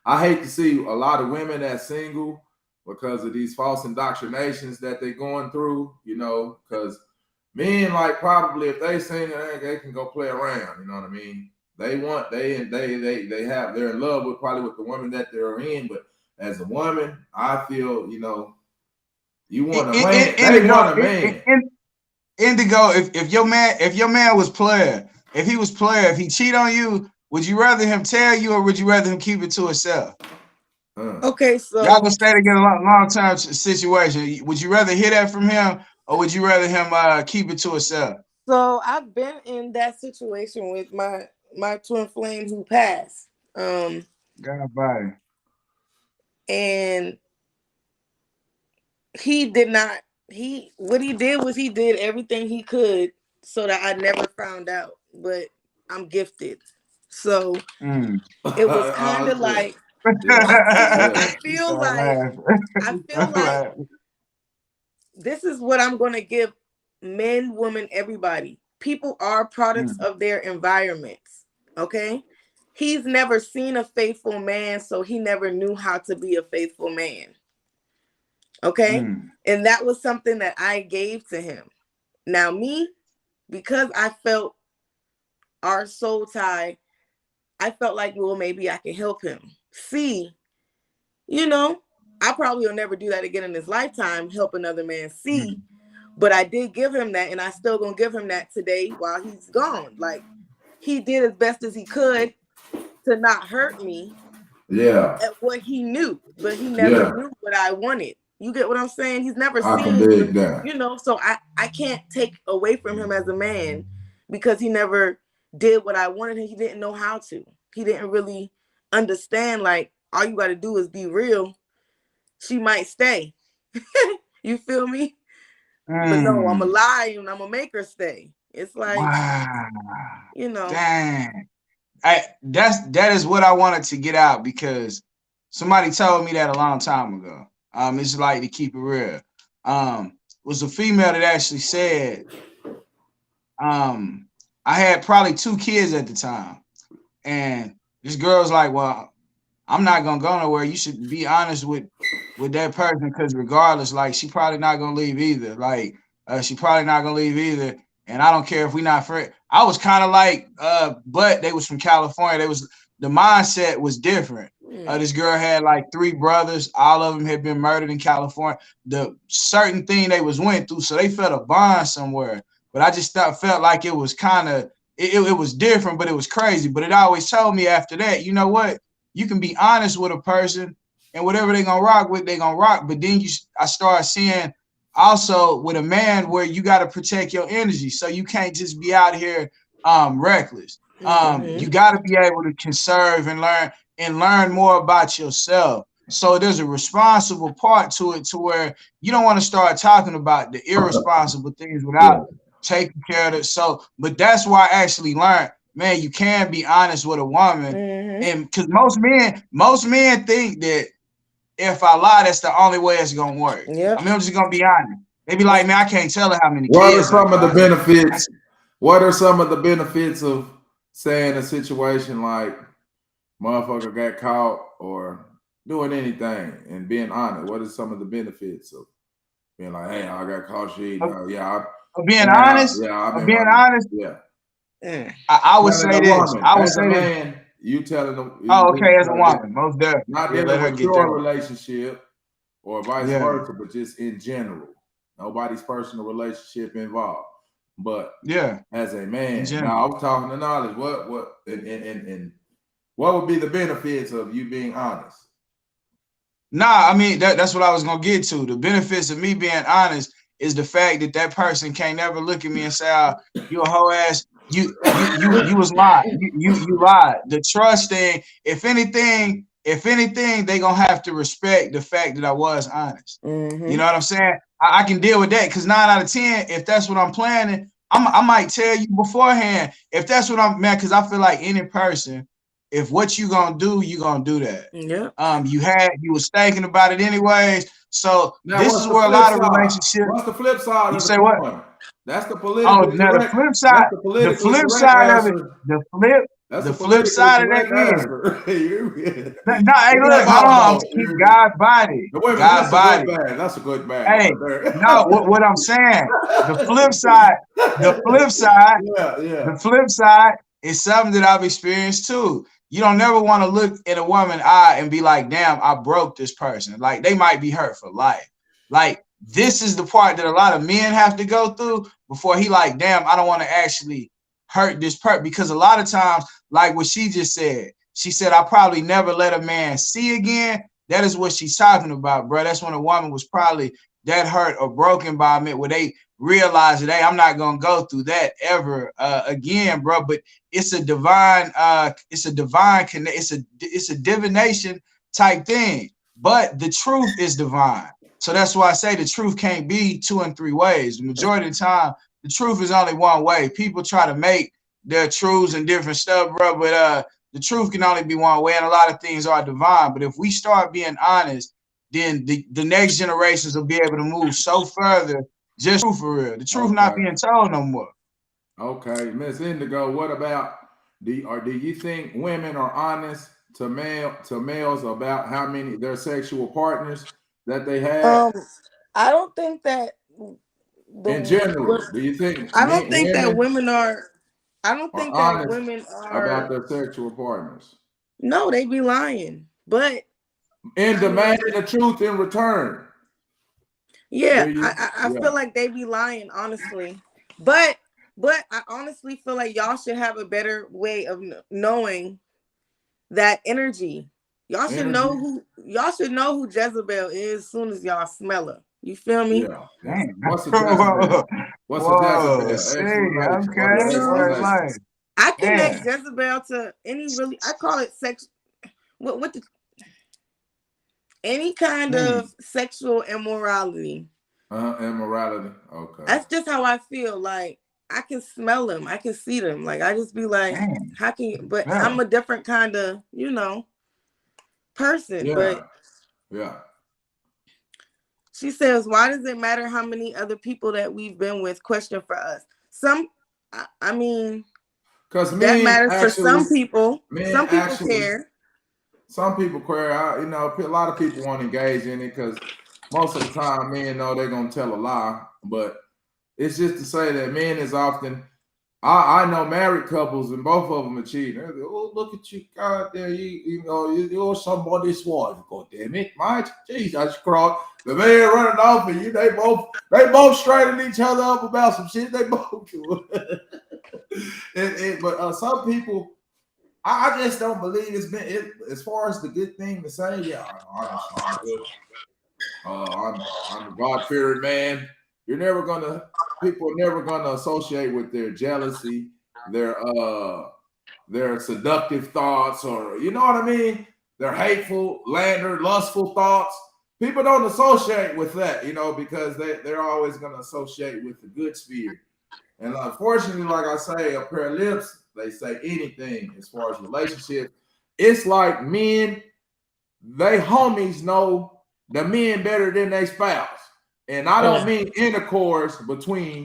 I hate to see a lot of women that's single because of these false indoctrinations that they're going through, you know, because men, like, probably if they single, they can go play around, you know what I mean? They're in love with the woman that they're in, but as a woman, I feel, you know, you want a man. They want a man. Indigo, if your man was player, if he cheat on you, would you rather him tell you or would you rather him keep it to himself? Okay, so y'all gonna stay together long-term situation. Would you rather hear that from him or would you rather him keep it to himself? So I've been in that situation with my twin flame who passed. Godbody. And he did not. What he did was he did everything he could so that I never found out. But I'm gifted, so it was kind of like I feel like this is what I'm gonna give men, women, everybody. People are products of their environments. Okay, he's never seen a faithful man, so he never knew how to be a faithful man. Okay, and that was something that I gave to him. Now me, because I felt our soul tie, I felt like, well, maybe I can help him see, you know, I probably will never do that again in his lifetime, help another man see. But I did give him that, and I still gonna give him that today while he's gone. Like, he did as best as he could to not hurt me. Yeah. At what he knew, but he never knew what I wanted. You get what I'm saying? He's never I seen, can dig that. you know, so I can't take away from him as a man because he never did what I wanted and he didn't know how to. He didn't really understand, like, all you got to do is be real. She might stay. You feel me? But no, I'm a lie and I'm gonna make her stay. It's like, wow. You know. Dang. That is what I wanted to get out because somebody told me that a long time ago. It's like to keep it real. Was a female that actually said, I had probably 2 kids at the time, and this girl's like, well, I'm not gonna go nowhere. You should be honest with that person because regardless, like, she probably not gonna leave either. Like, she probably not gonna leave either. And I don't care if we not friends. I was kind of like, but they was from California. The mindset was different. This girl had like 3 brothers. All of them had been murdered in California. The certain thing they was went through, so they felt a bond somewhere. But I just felt like it was kind of, it was different, but it was crazy. But it always told me after that, you know what? You can be honest with a person, and whatever they gonna rock with, they gonna rock. But then I started seeing also with a man where you got to protect your energy, so you can't just be out here reckless. You got to be able to conserve and learn more about yourself. So there's a responsible part to it, to where you don't want to start talking about the irresponsible things without taking care of it. So, but that's why I actually learned, man, you can be honest with a woman, and because most men think that if I lie, that's the only way it's gonna work. Yep. I mean, I'm just gonna be honest. They be like, man, I can't tell her how many What kids. are some of the benefits? What are some of the benefits of saying a situation like motherfucker got caught or doing anything and being honest? What are some of the benefits of being like, hey, I got caught cheating? Being honest. Being honest. Yeah. I would say this. I would say man, you telling them. Oh, okay, as a woman, most definitely. Not in a mature relationship. or vice Yeah. versa, but just in general. Nobody's personal relationship involved. But Yeah. as a In man, general. now I'm talking to knowledge. And what would be the benefits of you being honest? Nah, I mean that's what I was gonna get to. The benefits of me being honest is the fact that that person can't never look at me and say, "Oh, you a hoe ass. You was lied. You lied." The trust thing. If anything, they gonna have to respect the fact that I was honest. Mm-hmm. You know what I'm saying? I can deal with that because 9 out of 10, if that's what I'm planning, I might tell you beforehand if that's what I'm man. Because I feel like any person, if what you gonna do, you gonna do that. Yeah. You was thinking about it anyways. So Now, this what's is the where a flip lot of side? relationships. What's the flip side You of the say what? coin? That's the Oh, politically now the correct. flip That's side, the the politically flip correct side of it, answer. That's the the flip politically side of that correct is. answer. No, hey, It's look, like hold on. I'm alcohol. keep Godbody. The women, that's a good Godbody. bag. That's a good bag Hey, right there. no, what I'm saying, the flip side, Yeah, yeah. the flip side is something that I've experienced too. You don't never want to look at a woman's eye and be like, damn, I broke this person. Like they might be hurt for life. Like this is the part that a lot of men have to go through before he like, damn, I don't want to actually hurt this person. Because a lot of times, like what she just said, she said, I'll probably never let a man see again. That is what she's talking about, bro. That's when a woman was probably that hurt or broken by a man where they realize that, hey, I'm not gonna go through that ever again, bro. But it's a divine it's a divination type thing, but the truth is divine. So that's why I say the truth can't be 2 and 3 ways. The majority of the time the truth is only one way. People try to make their truths and different stuff, bro, but the truth can only be one way, and a lot of things are divine. But if we start being honest, then the next generations will be able to move so further. Just for real, the truth not Okay. being told no more. Okay, Miss Indigo, what about do you think women are honest to males about how many their sexual partners that they had? I don't think that In general, do you think I don't think that women women are. I don't are think that honest women about are. their sexual partners No, they be lying. But and I mean, demanding the truth in return? yeah, Do you? I Yeah. feel like they be lying, honestly. But I honestly feel like y'all should have a better way of knowing that energy. Y'all should know Energy. who Jezebel is as soon as y'all smell her. You feel me? Yeah. Damn. What's a Whoa, Jezebel? What's a whoa, Jezebel? see, Explanation. What okay, is You know, like, explanation? I damn, connect Jezebel to I call it sex. What the any kind damn, of sexual immorality. Immorality. Okay. That's just how I feel. Like I can smell them, I can see them. Like I just be like, damn, how can you? But yeah, I'm a different kind of, person. But Yeah. Yeah. she says, why does it matter how many other people that we've been with? Question for us. I mean, Because that matters for some people. men Some people actually, care. some people query out, a lot of people won't engage in it because most of the time men know they're going to tell a lie. But it's just to say that men is often, I know married couples and both of them are cheating. They're like, oh, look at you, God, there, you're somebody's wife. God damn it, my Jesus Christ. The man running off and they both straightening each other up about some shit they both do. But some people, I just don't believe it's been as far as the good thing to say. Yeah, I'm good. I'm a God-fearing man. People are never gonna associate with their jealousy, their seductive thoughts, or you know what I mean, their hateful, lustful thoughts. People don't associate with that, because they're always gonna associate with the good sphere. And unfortunately, like I say, a pair of lips, they say anything as far as relationships. It's like men, they homies know the men better than they spouse. And I don't mean intercourse between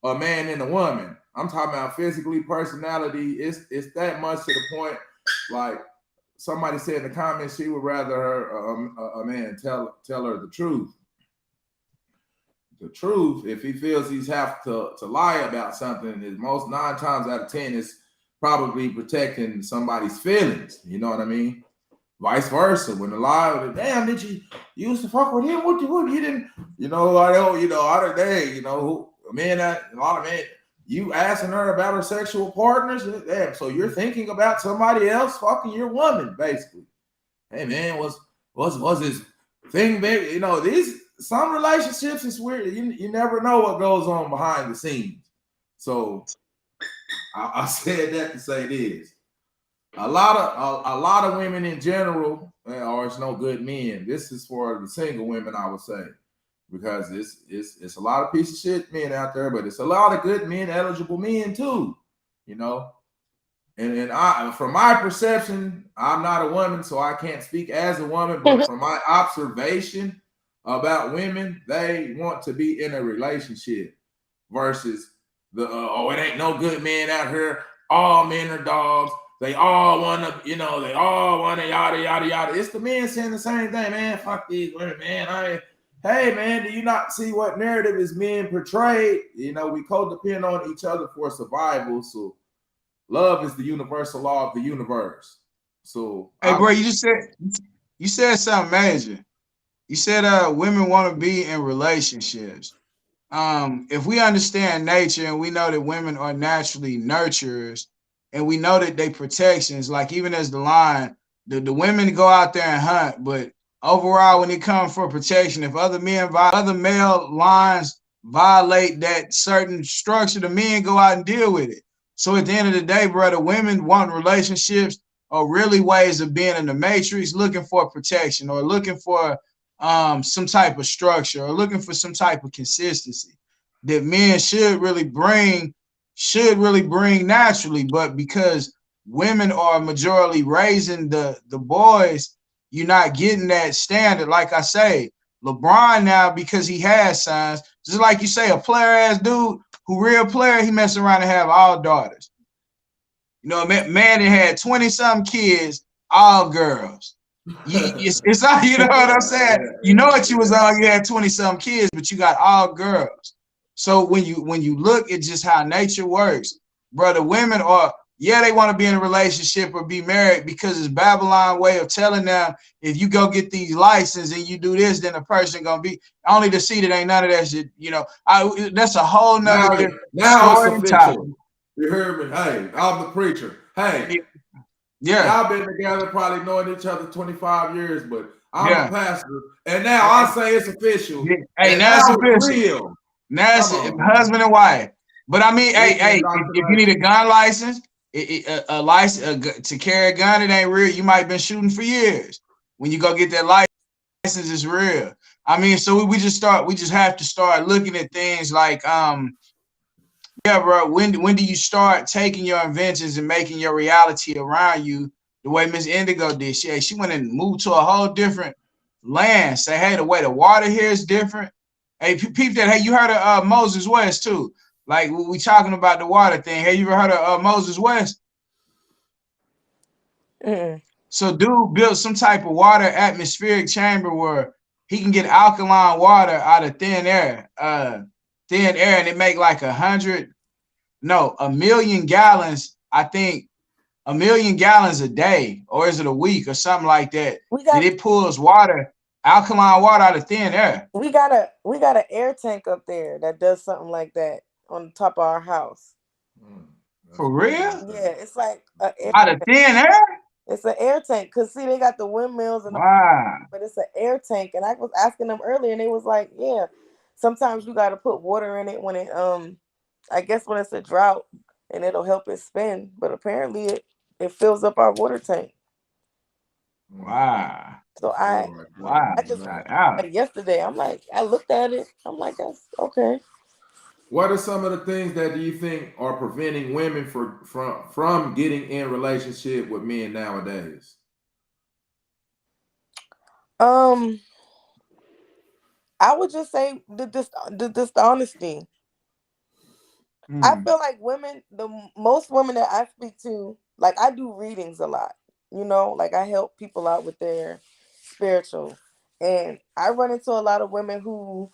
a man and a woman. I'm talking about physically, personality. It's that much to the point. Like somebody said in the comments, she would rather a man tell her the truth. The truth, if he feels he's have to lie about something, is most 9 times out of 10 is probably protecting somebody's feelings. You know what I mean? Vice versa. When a lot of damn, did you used to fuck with him? What you didn't, I don't, other day, men that a lot of men, you asking her about her sexual partners, damn, so you're thinking about somebody else fucking your woman, basically. Hey man, was this thing, baby? These some relationships is weird. You never know what goes on behind the scenes. So I said that to say this. A lot of women in general, or it's no good men. This is for the single women, I would say, because it's a lot of piece of shit men out there, but it's a lot of good men, eligible men too, you know. And I, from my perception, I'm not a woman, so I can't speak as a woman. But from my observation about women, they want to be in a relationship versus it ain't no good men out here. All men are dogs. They all want to, they all want to yada yada yada. It's the men saying the same thing, man. Fuck these women, man. Hey man, do you not see what narrative is being portrayed? We codepend on each other for survival. So love is the universal law of the universe. So Hey, bro, you said something major. You said women want to be in relationships. If we understand nature and we know that women are naturally nurturers and we know that they protections, like even as the lion, the women go out there and hunt, but overall when it comes for protection, if other male lions violate that certain structure, the men go out and deal with it. So at the end of the day, brother, women want relationships are really ways of being in the matrix, looking for protection or looking for some type of structure or looking for some type of consistency that men should really bring naturally, but because women are majority raising the boys, you're not getting that standard. Like I say, LeBron now, because he has sons, just like you say, a player ass dude who real player, he mess around and have all daughters. Man that had 20 some kids, all girls. It's all, you know what I'm saying? You know what you was on, you had 20 some kids, but you got all girls. So when you look at just how nature works, brother, women are, yeah, they want to be in a relationship or be married because it's Babylon way of telling them if you go get these licenses and you do this, then the person gonna be only to see that ain't none of that shit. That's a whole nother now, different now it's story and topic. official. You heard me? Hey, I'm the preacher. Hey, Yeah, y'all been together, probably knowing each other 25 years, but I'm the yeah. pastor, and now I say it's official, Yeah. Hey, and now now it's it's official. real. Now it's Come on, man. husband and wife. But I mean, hey, Legal hey, if you need a indoctrination. gun license, a license to carry a gun, it ain't real. You might have been shooting for years. When you go get that license, it's real. I mean, so we just have to start looking at things like, yeah, bro. When do you start taking your inventions and making your reality around you the way Miss Indigo did? She went and moved to a whole different land. Say, hey, the way the water here is different. Hey, peep that. Hey, you heard of Moses West too? Like we talking about the water thing. Hey, you ever heard of Moses West? Mm-mm. So dude built some type of water atmospheric chamber where he can get alkaline water out of thin air, and it make like 1 million gallons. I think 1 million gallons a day, or is it a week or something like that? We That got it pulls alkaline water out of thin air. we got an air tank up there that does something like that on the top of our house. That's For what I'm gonna real? say. Yeah, it's like a air, Out of thin air? it's an air tank. Cause see, they got the windmills and all, Wow. but it's an air tank. And I was asking them earlier, and they was like, yeah, sometimes you got to put water in it when I guess when it's a drought, and it'll help it spin. But apparently, it fills up our water tank. Wow. So That's good right there. Wow. I just Shout out. like yesterday. I'm like, I looked at it. I'm like, that's okay. What are some of the things that do you think are preventing women from getting in relationship with men nowadays? Um, I would just say the dishonesty. I Hmm. feel like women, most women that I speak to, like I do readings a lot. Like I help people out with their spiritual, and I run into a lot of women who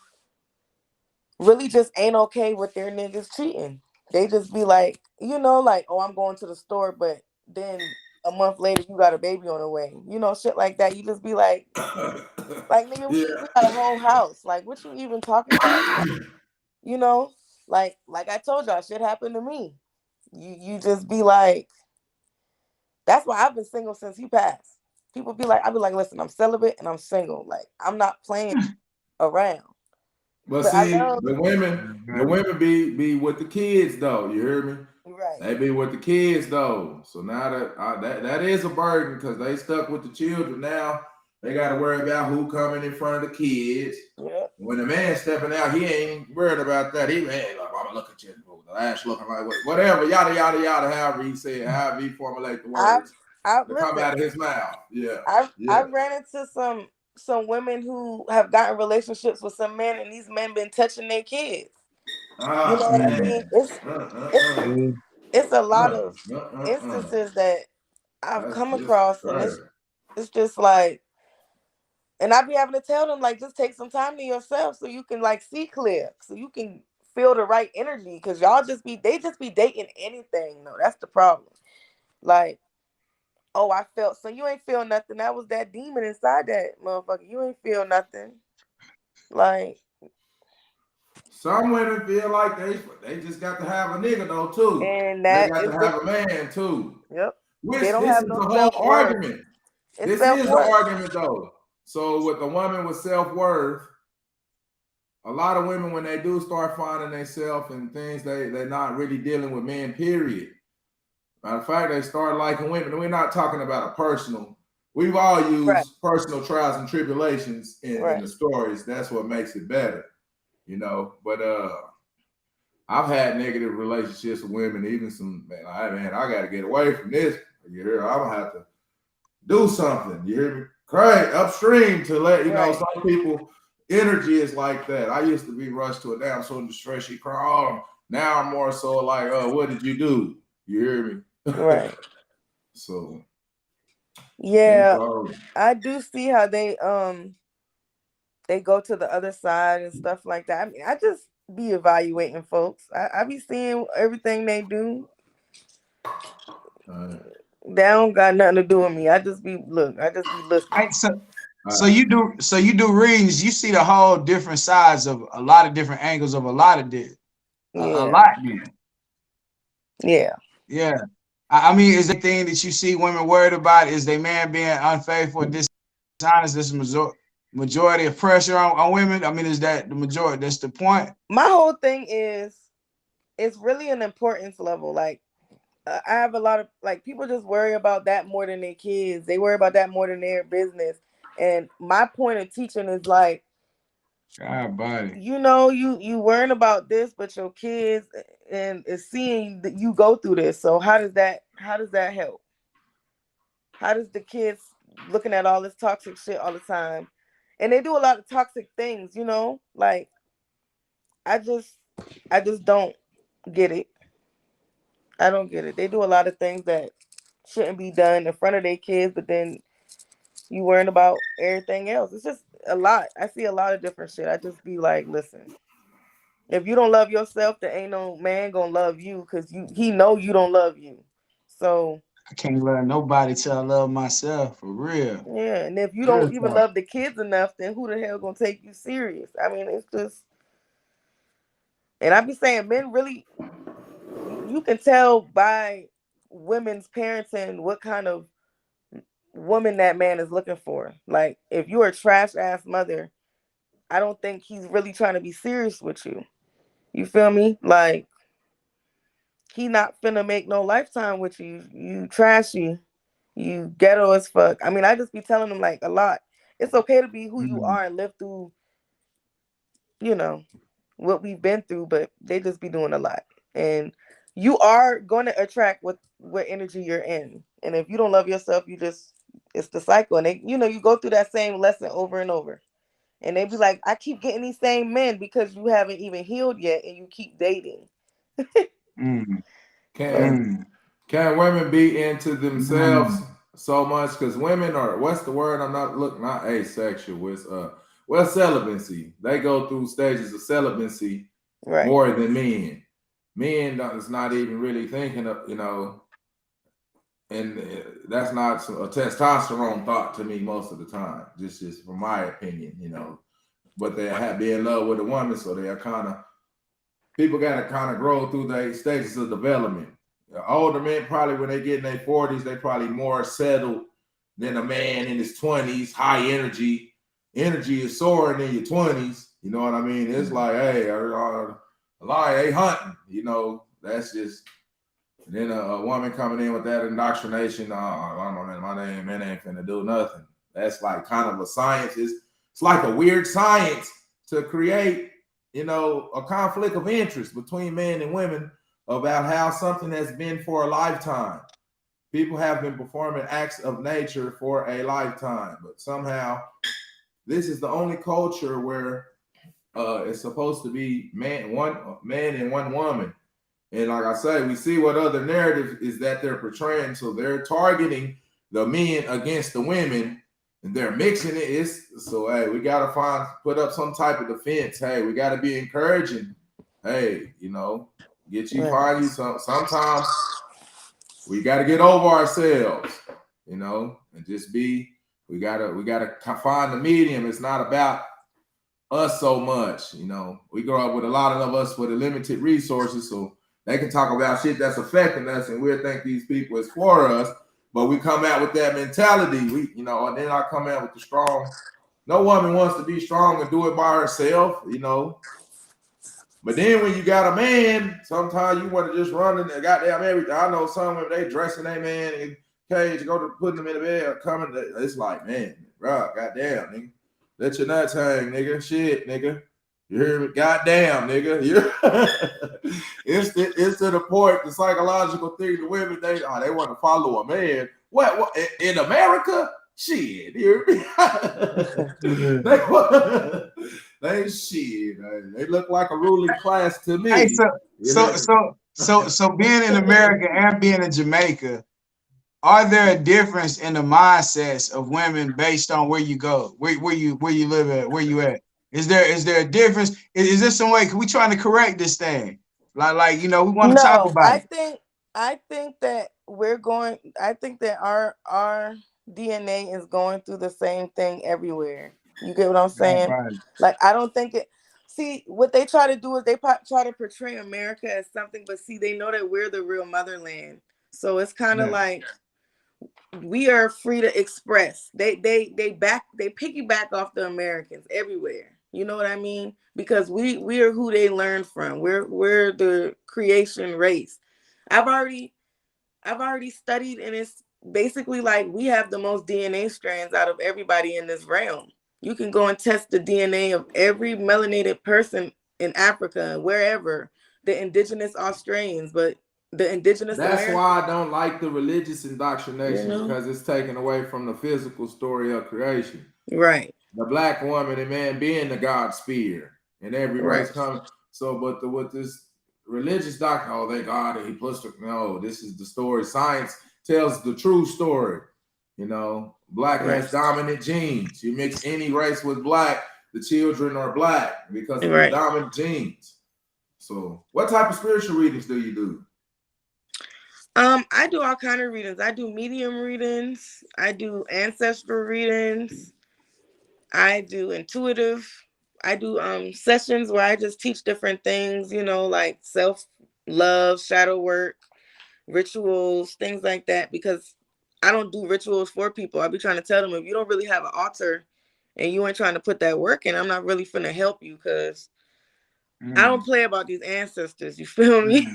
really just ain't okay with their niggas cheating. They just be like, like, oh, I'm going to the store, but then a month later you got a baby on the way. You know, shit like that. You just be like nigga, we got a whole house. Like, what you even talking about? You know, like I told y'all, shit happened to me. You just be like, that's why I've been single since he passed. People be like, I be like, listen, I'm celibate and I'm single. Like, I'm not playing around. But But I see, love the women be with the kids though. You hear me? right. They be with the kids though. So now that is a burden because they stuck with the children now. They got to worry about who coming in front of the kids. Yeah. When the man stepping out, he ain't worried about that. He ain't like, Mama, look at you. The ass looking like whatever, yada, yada, yada, however he said, however he formulate the words I've to come listen, out of his mouth. Yeah. I've ran into some women who have gotten relationships with some men and these men been touching their kids. You know what I mean? It's a lot of instances that I've come across and it's just like, and I be having to tell them like, just take some time to yourself so you can like see clear, so you can feel the right energy. Cause they just be dating anything. No, that's the problem. Like, oh, I felt so you ain't feel nothing. That was that demon inside that motherfucker. You ain't feel nothing. Like, some women feel like they just got to have a nigga though too. and They that got is to have a man too. yep. Which They don't this have is no the whole self-worth. argument. It's This is the self-worth. argument though. So with a woman with self-worth, a lot of women when they do start finding themselves and things, they're not really dealing with men, period. Matter of fact, they start liking women. We're not talking about a personal. We've all used personal trials and tribulations in the stories. That's what makes it better, you know. But I've had negative relationships with women, even some man, I gotta get away from this. You hear? I'm gonna have to do something. You hear me? Cry upstream to let you know some people energy is like that. I used to be rushed to a damn so distress. She cry. Oh, now I'm more so like, what did you do? You hear me? Right. So yeah, I do see how they go to the other side and stuff like that. I mean, I just be evaluating folks. I be seeing everything they do. They don't got nothing to do with me. I just be listening. So you do readings. You see the whole different sides of a lot of different angles of a lot of a lot. Yeah. I mean, is the thing that you see women worried about is they man being unfaithful, dishonest? This majority of pressure on women. I mean, is that the majority? That's the point. My whole thing is, it's really an importance level. Like, I have a lot of like people just worry about that more than their kids. They worry about that more than their business. And my point of teaching is like, Godbody. You know, you worrying about this, but your kids and is seeing that you go through this. So how does that help? How does the kids looking at all this toxic shit all the time? And they do a lot of toxic things, you know? Like, I just don't get it. I don't get it. They do a lot of things that shouldn't be done in front of their kids, but then you worrying about everything else. It's just a lot. I see a lot of different shit. I just be like, listen, if you don't love yourself, there ain't no man gonna love you because he know you don't love you. So I can't let nobody till I love myself, for real. Yeah, and if you don't even love the kids enough, then who the hell gonna take you serious? I mean, it's just, and I be saying, men really, you can tell by women's parenting what kind of woman that man is looking for. Like, if you're a trash ass mother, I don't think he's really trying to be serious with you. You feel me? Like, he not finna make no lifetime with you. You trashy. You ghetto as fuck. I mean, I just be telling them like a lot. It's okay to be who you are and live through, you know, what we've been through, but they just be doing a lot. And you are going to attract what energy you're in. And if you don't love yourself, it's the cycle. And they, you go through that same lesson over and over. And they be like, I keep getting these same men because you haven't even healed yet and you keep dating. Can women be into themselves so much? Because women are, what's the word? I'm not asexual. It's celibacy. They go through stages of celibacy more than men. Men is not even really thinking of, and that's not a testosterone thought to me most of the time. Just from my opinion, you know. But they have be in love with a woman, so they are kind of people got to kind of grow through their stages of development. Older men probably when they get in their 40s, they probably more settled than a man in his 20s. High energy, energy is soaring in your 20s. You know what I mean? It's like, hey, they hunting. You know, that's just. And then a woman coming in with that indoctrination, I don't know, man ain't finna do nothing. That's like kind of a science. It's like a weird science to create, you know, a conflict of interest between men and women about how something has been for a lifetime. People have been performing acts of nature for a lifetime, but somehow this is the only culture where it's supposed to be one man and one woman. And like I say, we see what other narrative is that they're portraying. So they're targeting the men against the women, and they're mixing it. So hey, we gotta put up some type of defense. Hey, we gotta be encouraging. Hey, you know, find you sometimes we gotta get over ourselves, you know, and just be. We gotta find the medium. It's not about us so much, you know. We grow up with a lot of us with limited resources, so they can talk about shit that's affecting us, and we'll think these people is for us. But we come out with that mentality, and then I come out with the strong. No woman wants to be strong and do it by herself, you know. But then when you got a man, sometimes you want to just run in the goddamn everything. I know some women, they dressing their man in cage, go to putting them in the bed or coming. It's like, man, bro, goddamn, nigga. Let your nuts hang, nigga. Shit, nigga. You hear me? Goddamn, nigga. It's to the point, the psychological thing, the women, they want to follow a man. What in America? Shit, you hear me? they shit. They look like a ruling class to me. Hey, so being in America and being in Jamaica, are there a difference in the mindsets of women based on where you go, where you live at, where you at? Is there a difference? Is there some way? Can we trying to correct this thing? Like we want to talk about it. I think that I think that our DNA is going through the same thing everywhere. You get what I'm saying? Like, I don't think it. See, what they try to do is they try to portray America as something, but see, they know that we're the real motherland. So it's kind of like we are free to express. They piggyback off the Americans everywhere. You know what I mean? Because we are who they learn from. We're the creation race. I've already studied, and it's basically like we have the most DNA strands out of everybody in this realm. You can go and test the DNA of every melanated person in Africa, wherever, the indigenous Australians, but the indigenous That's Americans, why I don't like the religious indoctrination, because it's taken away from the physical story of creation. Right. The black woman and man being the God spear, and every race coming. So, but with this religious doctrine, oh, thank God he puts no, this is the story. Science tells the true story. You know, black has dominant genes. You mix any race with black, the children are black because of the dominant genes. So, what type of spiritual readings do you do? I do all kind of readings. I do medium readings. I do ancestral readings. I do intuitive. I do sessions where I just teach different things, like self-love, shadow work, rituals, things like that, because I don't do rituals for people. I'll be trying to tell them, if you don't really have an altar and you ain't trying to put that work in, I'm not really finna help you, because I don't play about these ancestors. You feel me?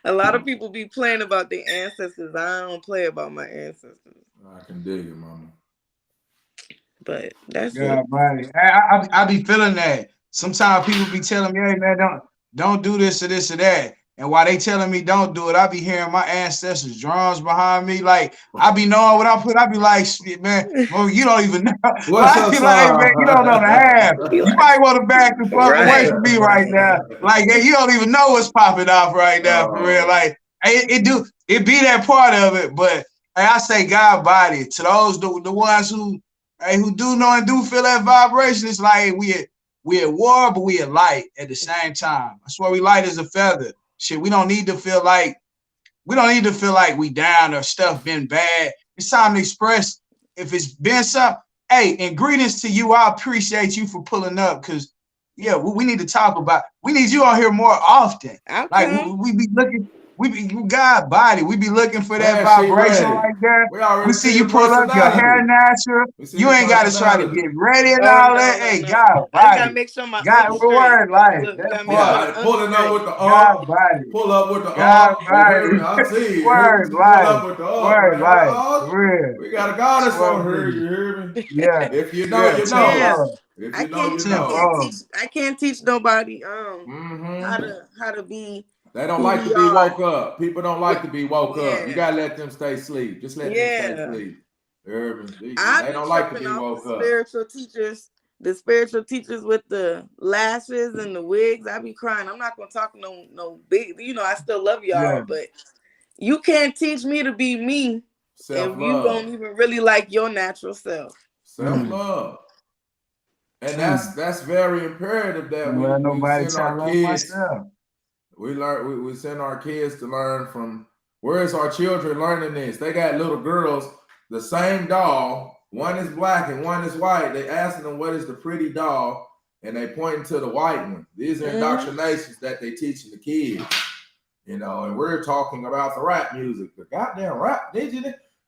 A lot of people be playing about their ancestors. I don't play about my ancestors. I can dig it, mama. But that's it. Buddy. I be feeling that. Sometimes people be telling me, hey man, don't do this or this or that. And while they telling me don't do it, I be hearing my ancestors' drums behind me. Like, I be knowing what I put. I be like, man, well, you don't even know. I be like, hey, man, you don't know the half. You might want to back the fuck away from me right now. Like, hey, you don't even know what's popping off right now, for real. Like, it be that part of it. But hey, I say Godbody to those the ones who do know and do feel that vibration. It's like we at war, but we at light at the same time. I swear we light as a feather. Shit, we don't need to feel like we don't need to feel like we down or stuff been bad. It's time to express if it's been something. Hey, and greetings to you. I appreciate you for pulling up because yeah, we need to talk about. We need you on here more often. Like Okay. we be looking, we be Godbody. We be looking for that Man, she vibration ready. like that. We already We see see you your pull up your hair personality. natural. We see You your ain't got to try to personality. get ready and Oh all no, that. no, Hey, no. I just gotta Godbody. make sure my God ups straight. word life. Look, That gotta make sure part. the Yeah, ups pulling up straight. with the Godbody. pull up with the you hear Godbody. me? I see you. You hear Word me? Pull life. up with the Word right life. there. Real. We got a goddess Swear on here, with you you. hear me? Yeah. If you know, Yeah. you know. Yeah. Tenfold. If I you know, can't you I know. can't Tenfold. teach nobody Mm-hmm. how to be They don't who like to we be are. woke up. People don't like to be woke up. You Yeah. gotta let them stay asleep. Just let them stay Yeah. asleep. You hear me? I They be don't like to tripping be off woke up. the spiritual teachers with the lashes and the wigs. I be crying. I'm not gonna talk no big. I still love Yeah. y'all, but you can't teach me to be me if you Self-love. don't even really like your natural self. Self-love. And Mm. that's very imperative that Don't let we nobody send tell our I love kids. myself. We send our kids to learn from. Where is our children learning this? They got little girls, the same doll. One is black and one is white. They asking them what is the pretty doll, and they pointing to the white one. These are indoctrinations that they teaching the kids. And we're talking about the rap music, the goddamn rap.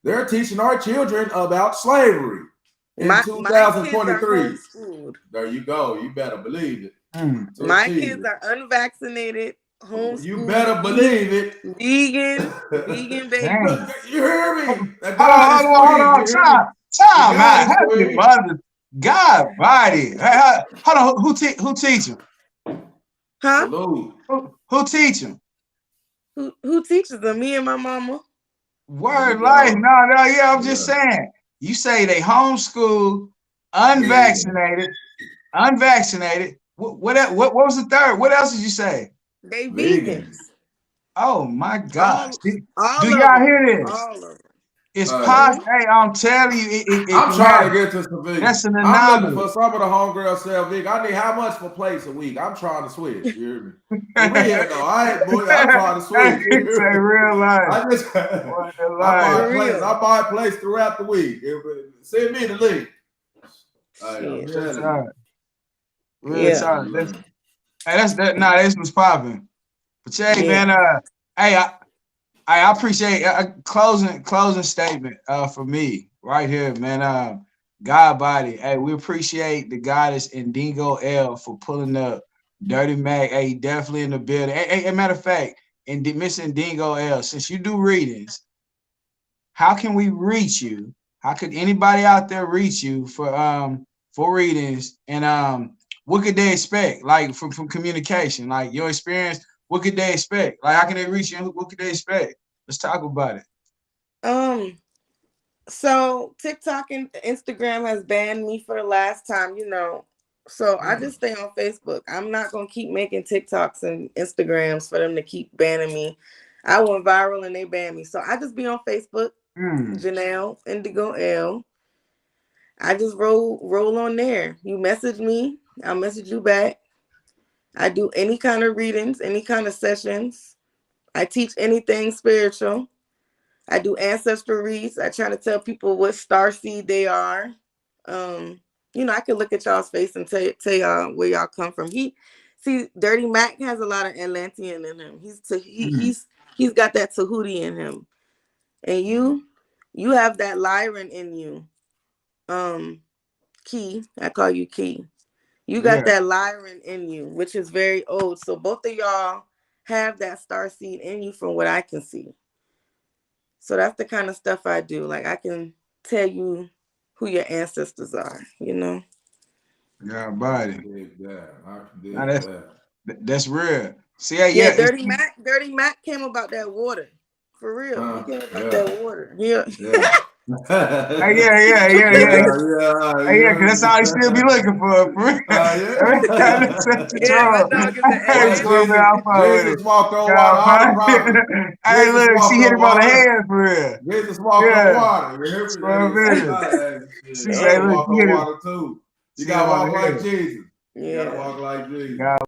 They're teaching our children about slavery in My kids are 2023. homeschooled. There you go. You better believe it. Mm. To My achieve kids it. are unvaccinated, You homeschooled, better believe it. vegan babies. Dang. You hear me? That Hold on, God is hold on, hold queen. You on. hear me? The Time God out. is Happy queen. mother. Godbody. Hold on. Who teach him? Huh? Salute. Who teach him? Who teaches them? Me and my mama. There you Word life. go. No, yeah, I'm just Yeah. saying. You say they homeschool, Vegan. unvaccinated. What was the third? What else did you say? They Vegan. vegans. Oh my gosh. All Do all of y'all them. hear this? All of them. It's Hey, possible. Hey, I'm telling you, I'm it trying has. to get to some vegan. That's an I'm looking anomaly. for some of the homegirls sell vegan. I need how much for plates a week? I'm trying to switch. You hear me? For real though. I ain't boy. I'm trying to switch. You It's a hear me? real life. I just What a I life. For buy plates. real. I buy plates throughout the week. Send me the link. Hey, I'm Shit. Real telling you. talk. Real Yeah. talk. That's that. Nah, this was popping. But hey, Yeah. man. Hey, I appreciate a closing statement for me right here, man. Godbody. Hey, we appreciate the goddess Indigo L for pulling up. Dirty Mac. Hey, definitely in the building. Hey, matter of fact, Miss Indigo L, since you do readings, how can we reach you? How could anybody out there reach you for readings? And what could they expect? Like from communication, like your experience, what could they expect? Like how can they reach you? What could they expect? Let's talk about it. So TikTok and Instagram has banned me for the last time, So I just stay on Facebook. I'm not gonna keep making TikToks and Instagrams for them to keep banning me. I went viral and they banned me. So I just be on Facebook, Janelle Indigo L. I just roll on there. You message me, I'll message you back. I do any kind of readings, any kind of sessions. I teach anything spiritual. I do ancestral reads. I try to tell people what star seed they are. I can look at y'all's face and tell y'all where y'all come from. Dirty Mac has a lot of Atlantean in him. He's got that Tahuti in him, and you have that Lyran in you. Key, I call you Key. You got Yeah, that Lyran in you, which is very old. So both of y'all have that star seed in you, from what I can see. So that's the kind of stuff I do. Like I can tell you who your ancestors are, yeah, buddy. I can Now dig that. that's real. See, Yeah, yeah, Dirty Mac came about that water. For real. He came about Yeah. that water. Yeah. Yeah. yeah. Yeah, because that's all he still be looking for. Yeah. Yeah, my dog is an Hey, What swear me, Atlantean. I fuck with it. Jesus walked on water, God, all the man. prophets. Hey, Jesus look, she walked hit on him on the water. head for real. Jesus walked on Yeah, water. You hear me? swear me. She I say, gotta Hey. look, walk on water too. You she hit him gotta on walk the like head. Jesus. You gotta Yeah. walk like Jesus. God,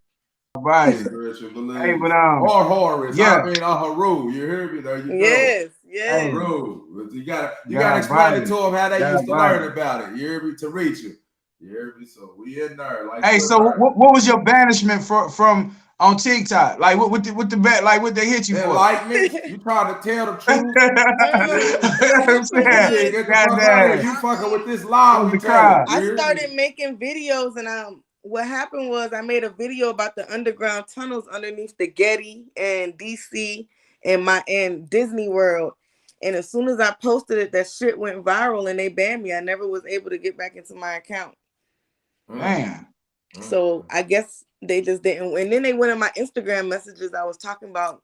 Right. Spiritual Hey, but beliefs. Or Horus. yeah. I mean, a Haru. You hear me? There you go. Yes, yes. Hey, Haru. You gotta explain it Godbody. to them how they used to Godbody. learn about it. You hear me? To reach you. You hear me? So we in there like Hey, so Squidward. what was your banishment from on TikTok? Like what what they hit you for? Enlightenment? You trying to tell the truth? What I'm happened You saying, need to was get the fuck out of here. goddamn, You fucking with this lie what's we the telling. crowd? You I hear me? started making videos, and what happened was I made a video about the underground tunnels underneath the Getty and DC and Disney World. And as soon as I posted it, that shit went viral and they banned me. I never was able to get back into my account. Damn. So I guess they just didn't. And then they went in my Instagram messages. I was talking about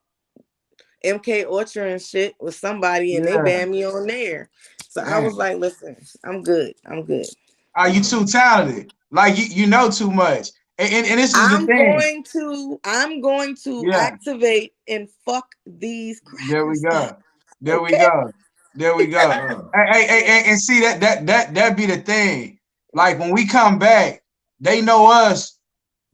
MK Ultra and shit with somebody, and they Yeah. banned me on there. So I was Damn. like, listen, I'm good. I'm good. Are you too talented? Like you know too much. And this is the I'm thing. going to Yeah. activate and fuck these There we crackers up. go. There we Okay. go. There we go. And see that be the thing. Like when we come back, they know us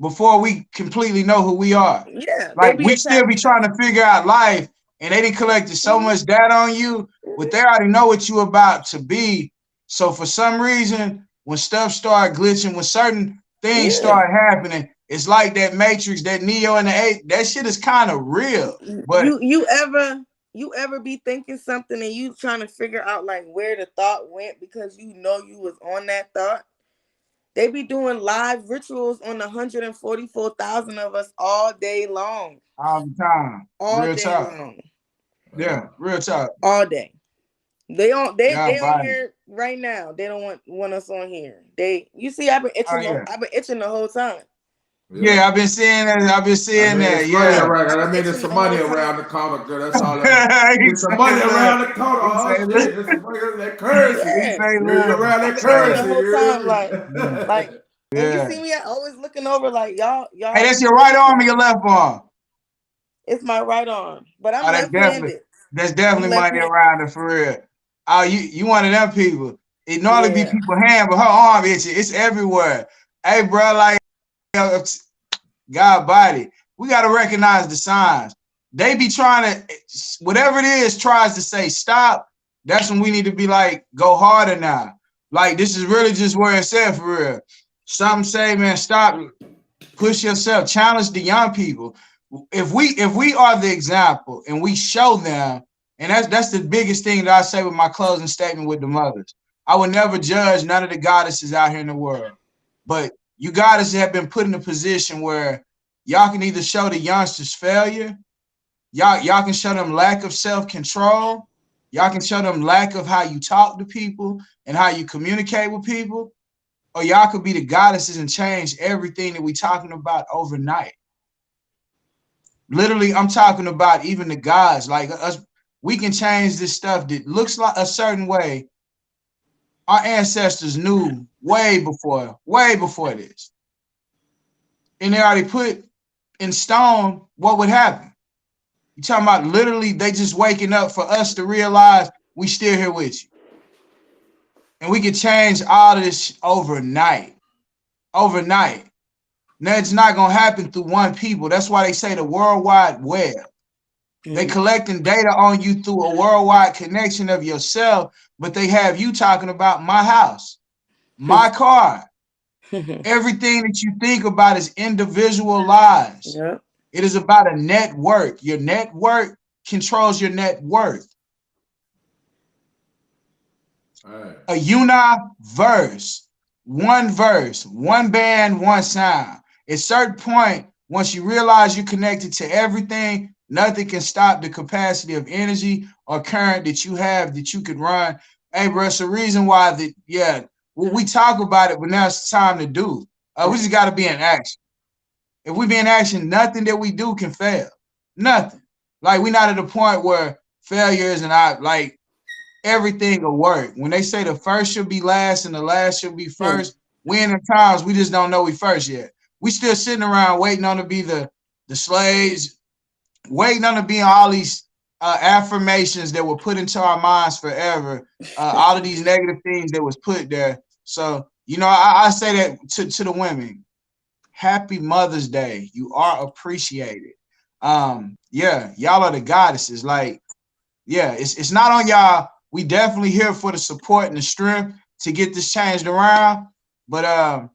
before we completely know who we are. Yeah, they Like be we still be attacking us. trying to figure out life, and they didn't collected so Mhm. much data on you, but they already know what you about to be. So for some reason, when stuff start glitching, when certain things Yeah. start happening, it's like that Matrix, that Neo and the Eight. That shit is kind of real. But You ever be thinking something and you trying to figure out like where the thought went because you know you was on that thought? They be doing live rituals on 144,000 of us all day long. all the time, All real day talk. long. Yeah, real talk. All day. They on Godbody. here right now. They don't want us on here. You see, I've been Oh itching yeah. I've been itching the whole time. Yeah, I've been seeing that. I've been I seeing mean, that. it's money Yeah. around. I've I been mean, there's itching some the money whole time. around the corner, girl. That's all. He There's some say money that. around the corner. He Oh say shit! that. There's some money that currency. He Yeah. say You're that. around I've that been itching the currency. whole You time, Yeah. like, and you Yeah. see me always looking over, like y'all, Hey, that's your you right arm or listen. your left arm? It's my right arm, but I'm Oh, left-handed. that's I'm definitely money left-handed. around it for real. Oh, you one of them people. It normally be Yeah. people hand, but her arm itching. It's everywhere. Hey, bro, like Godbody. We gotta recognize the signs. They be trying to, whatever it is, tries to say stop. That's when we need to be like, go harder now. Like this is really just where it's at for real. Some say, man, stop, push yourself, challenge the young people. If we are the example and we show them, and that's the biggest thing that I say with my closing statement with the mothers. I would never judge none of the goddesses out here in the world, but you goddesses have been put in a position where y'all can either show the youngsters failure, y'all can show them lack of self-control, y'all can show them lack of how you talk to people and how you communicate with people, or y'all could be the goddesses and change everything that we talking about overnight. Literally, I'm talking about even the gods, like us, we can change this stuff that looks like a certain way. Our ancestors knew way before this. And they already put in stone what would happen. You talking about literally they just waking up for us to realize we still here with you. And we can change all of this overnight. Overnight. Now it's not gonna happen through one people. That's why they say the World Wide Web. They collecting data on you through a worldwide connection of yourself, but they have you talking about my house, my car. Everything that you think about is individualized. Yeah. It is about a network. Your network controls your net worth. Right. A universe, one band, one sound. At a certain point, once you realize you're connected to everything, nothing can stop the capacity of energy or current that you have that you could run. Hey, bro, it's the reason why we talk about it, but now it's time to do. We just got to be in action. If we be in action, nothing that we do can fail. Nothing. Like we're not at a point where failure isn't out. Like everything will work. When they say the first should be last and the last should be first, we in the times we just don't know we first yet. We still sitting around waiting on to be the slaves, waiting on to be on all these affirmations that were put into our minds forever. All of these negative things that was put there. So, I say that to the women. happy Mother's Day. You are appreciated. Yeah, y'all are the goddesses. Like, yeah, it's not on y'all. We definitely here for the support and the strength to get this changed around. But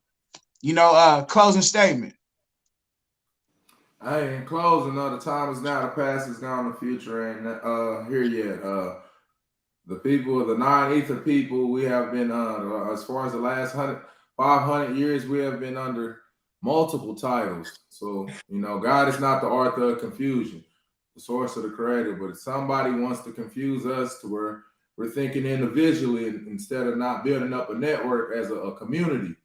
closing statement. Hey, in closing, the time is now, the past is gone, the future ain't here yet. The people, the non-ether people, we have been as far as the last 500 years, we have been under multiple titles. So, God is not the author of confusion, the source of the creator, but if somebody wants to confuse us to where we're thinking individually instead of not building up a network as a community.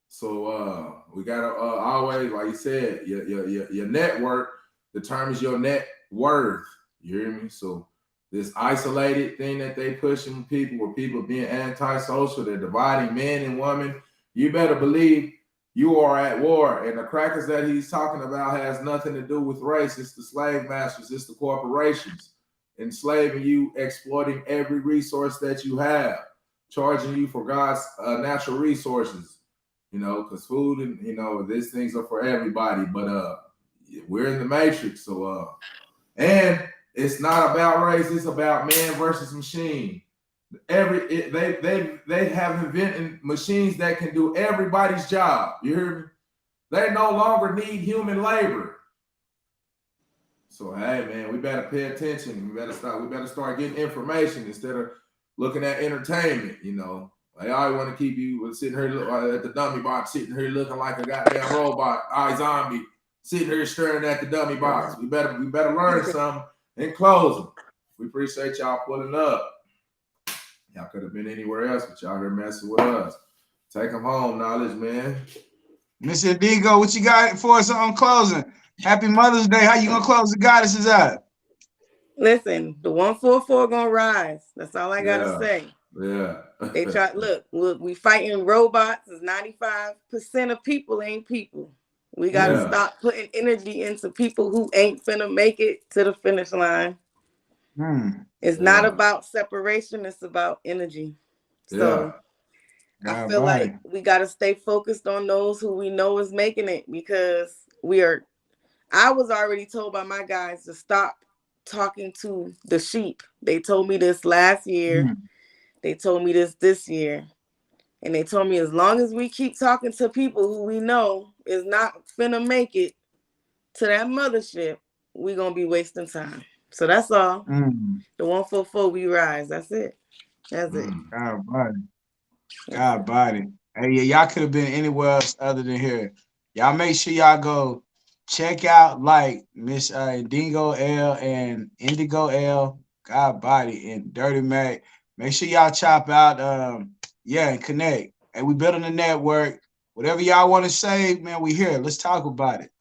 So we gotta always, like you said, your network determines your net worth. You hear me? So this isolated thing that they pushing people, where people being antisocial, they're dividing men and women. You better believe you are at war. And the crackers that he's talking about has nothing to do with race. It's the slave masters, it's the corporations enslaving you, exploiting every resource that you have, charging you for God's natural resources. Because food and these things are for everybody, but we're in the matrix. So and it's not about race, it's about man versus machine. They have invented machines that can do everybody's job. You hear me? They no longer need human labor. So hey man, we better pay attention. We better start getting information instead of looking at entertainment, I always want to keep you sitting here at the dummy box, sitting here looking like a goddamn robot, zombie, sitting here staring at the dummy box. We better learn something in closing. We appreciate y'all pulling up. Y'all could have been anywhere else, but y'all here messing with us. Take them home, knowledge, man. Mr. Digo, what you got for us on closing? Happy Mother's Day. How you gonna close the goddesses out? Listen, the 144 gonna rise. That's all I gotta say. Yeah. They try. Look, we fighting robots. 95% of people ain't people. We gotta stop putting energy into people who ain't finna make it to the finish line. It's not about separation. It's about energy. So I feel like we gotta stay focused on those who we know is making it, because I was already told by my guys to stop talking to the sheep. They told me this last year. They told me this year. And they told me as long as we keep talking to people who we know is not finna make it to that mothership, we're going to be wasting time. So that's all. The 144, we rise. That's it. That's it. Godbody. Hey, y'all could have been anywhere else other than here. Y'all make sure y'all go check out Miss Dingo L and Indigo L, Godbody, and Dirty Mac. Make sure y'all chop out, and connect. And we building a network. Whatever y'all want to say, man, we here. Let's talk about it.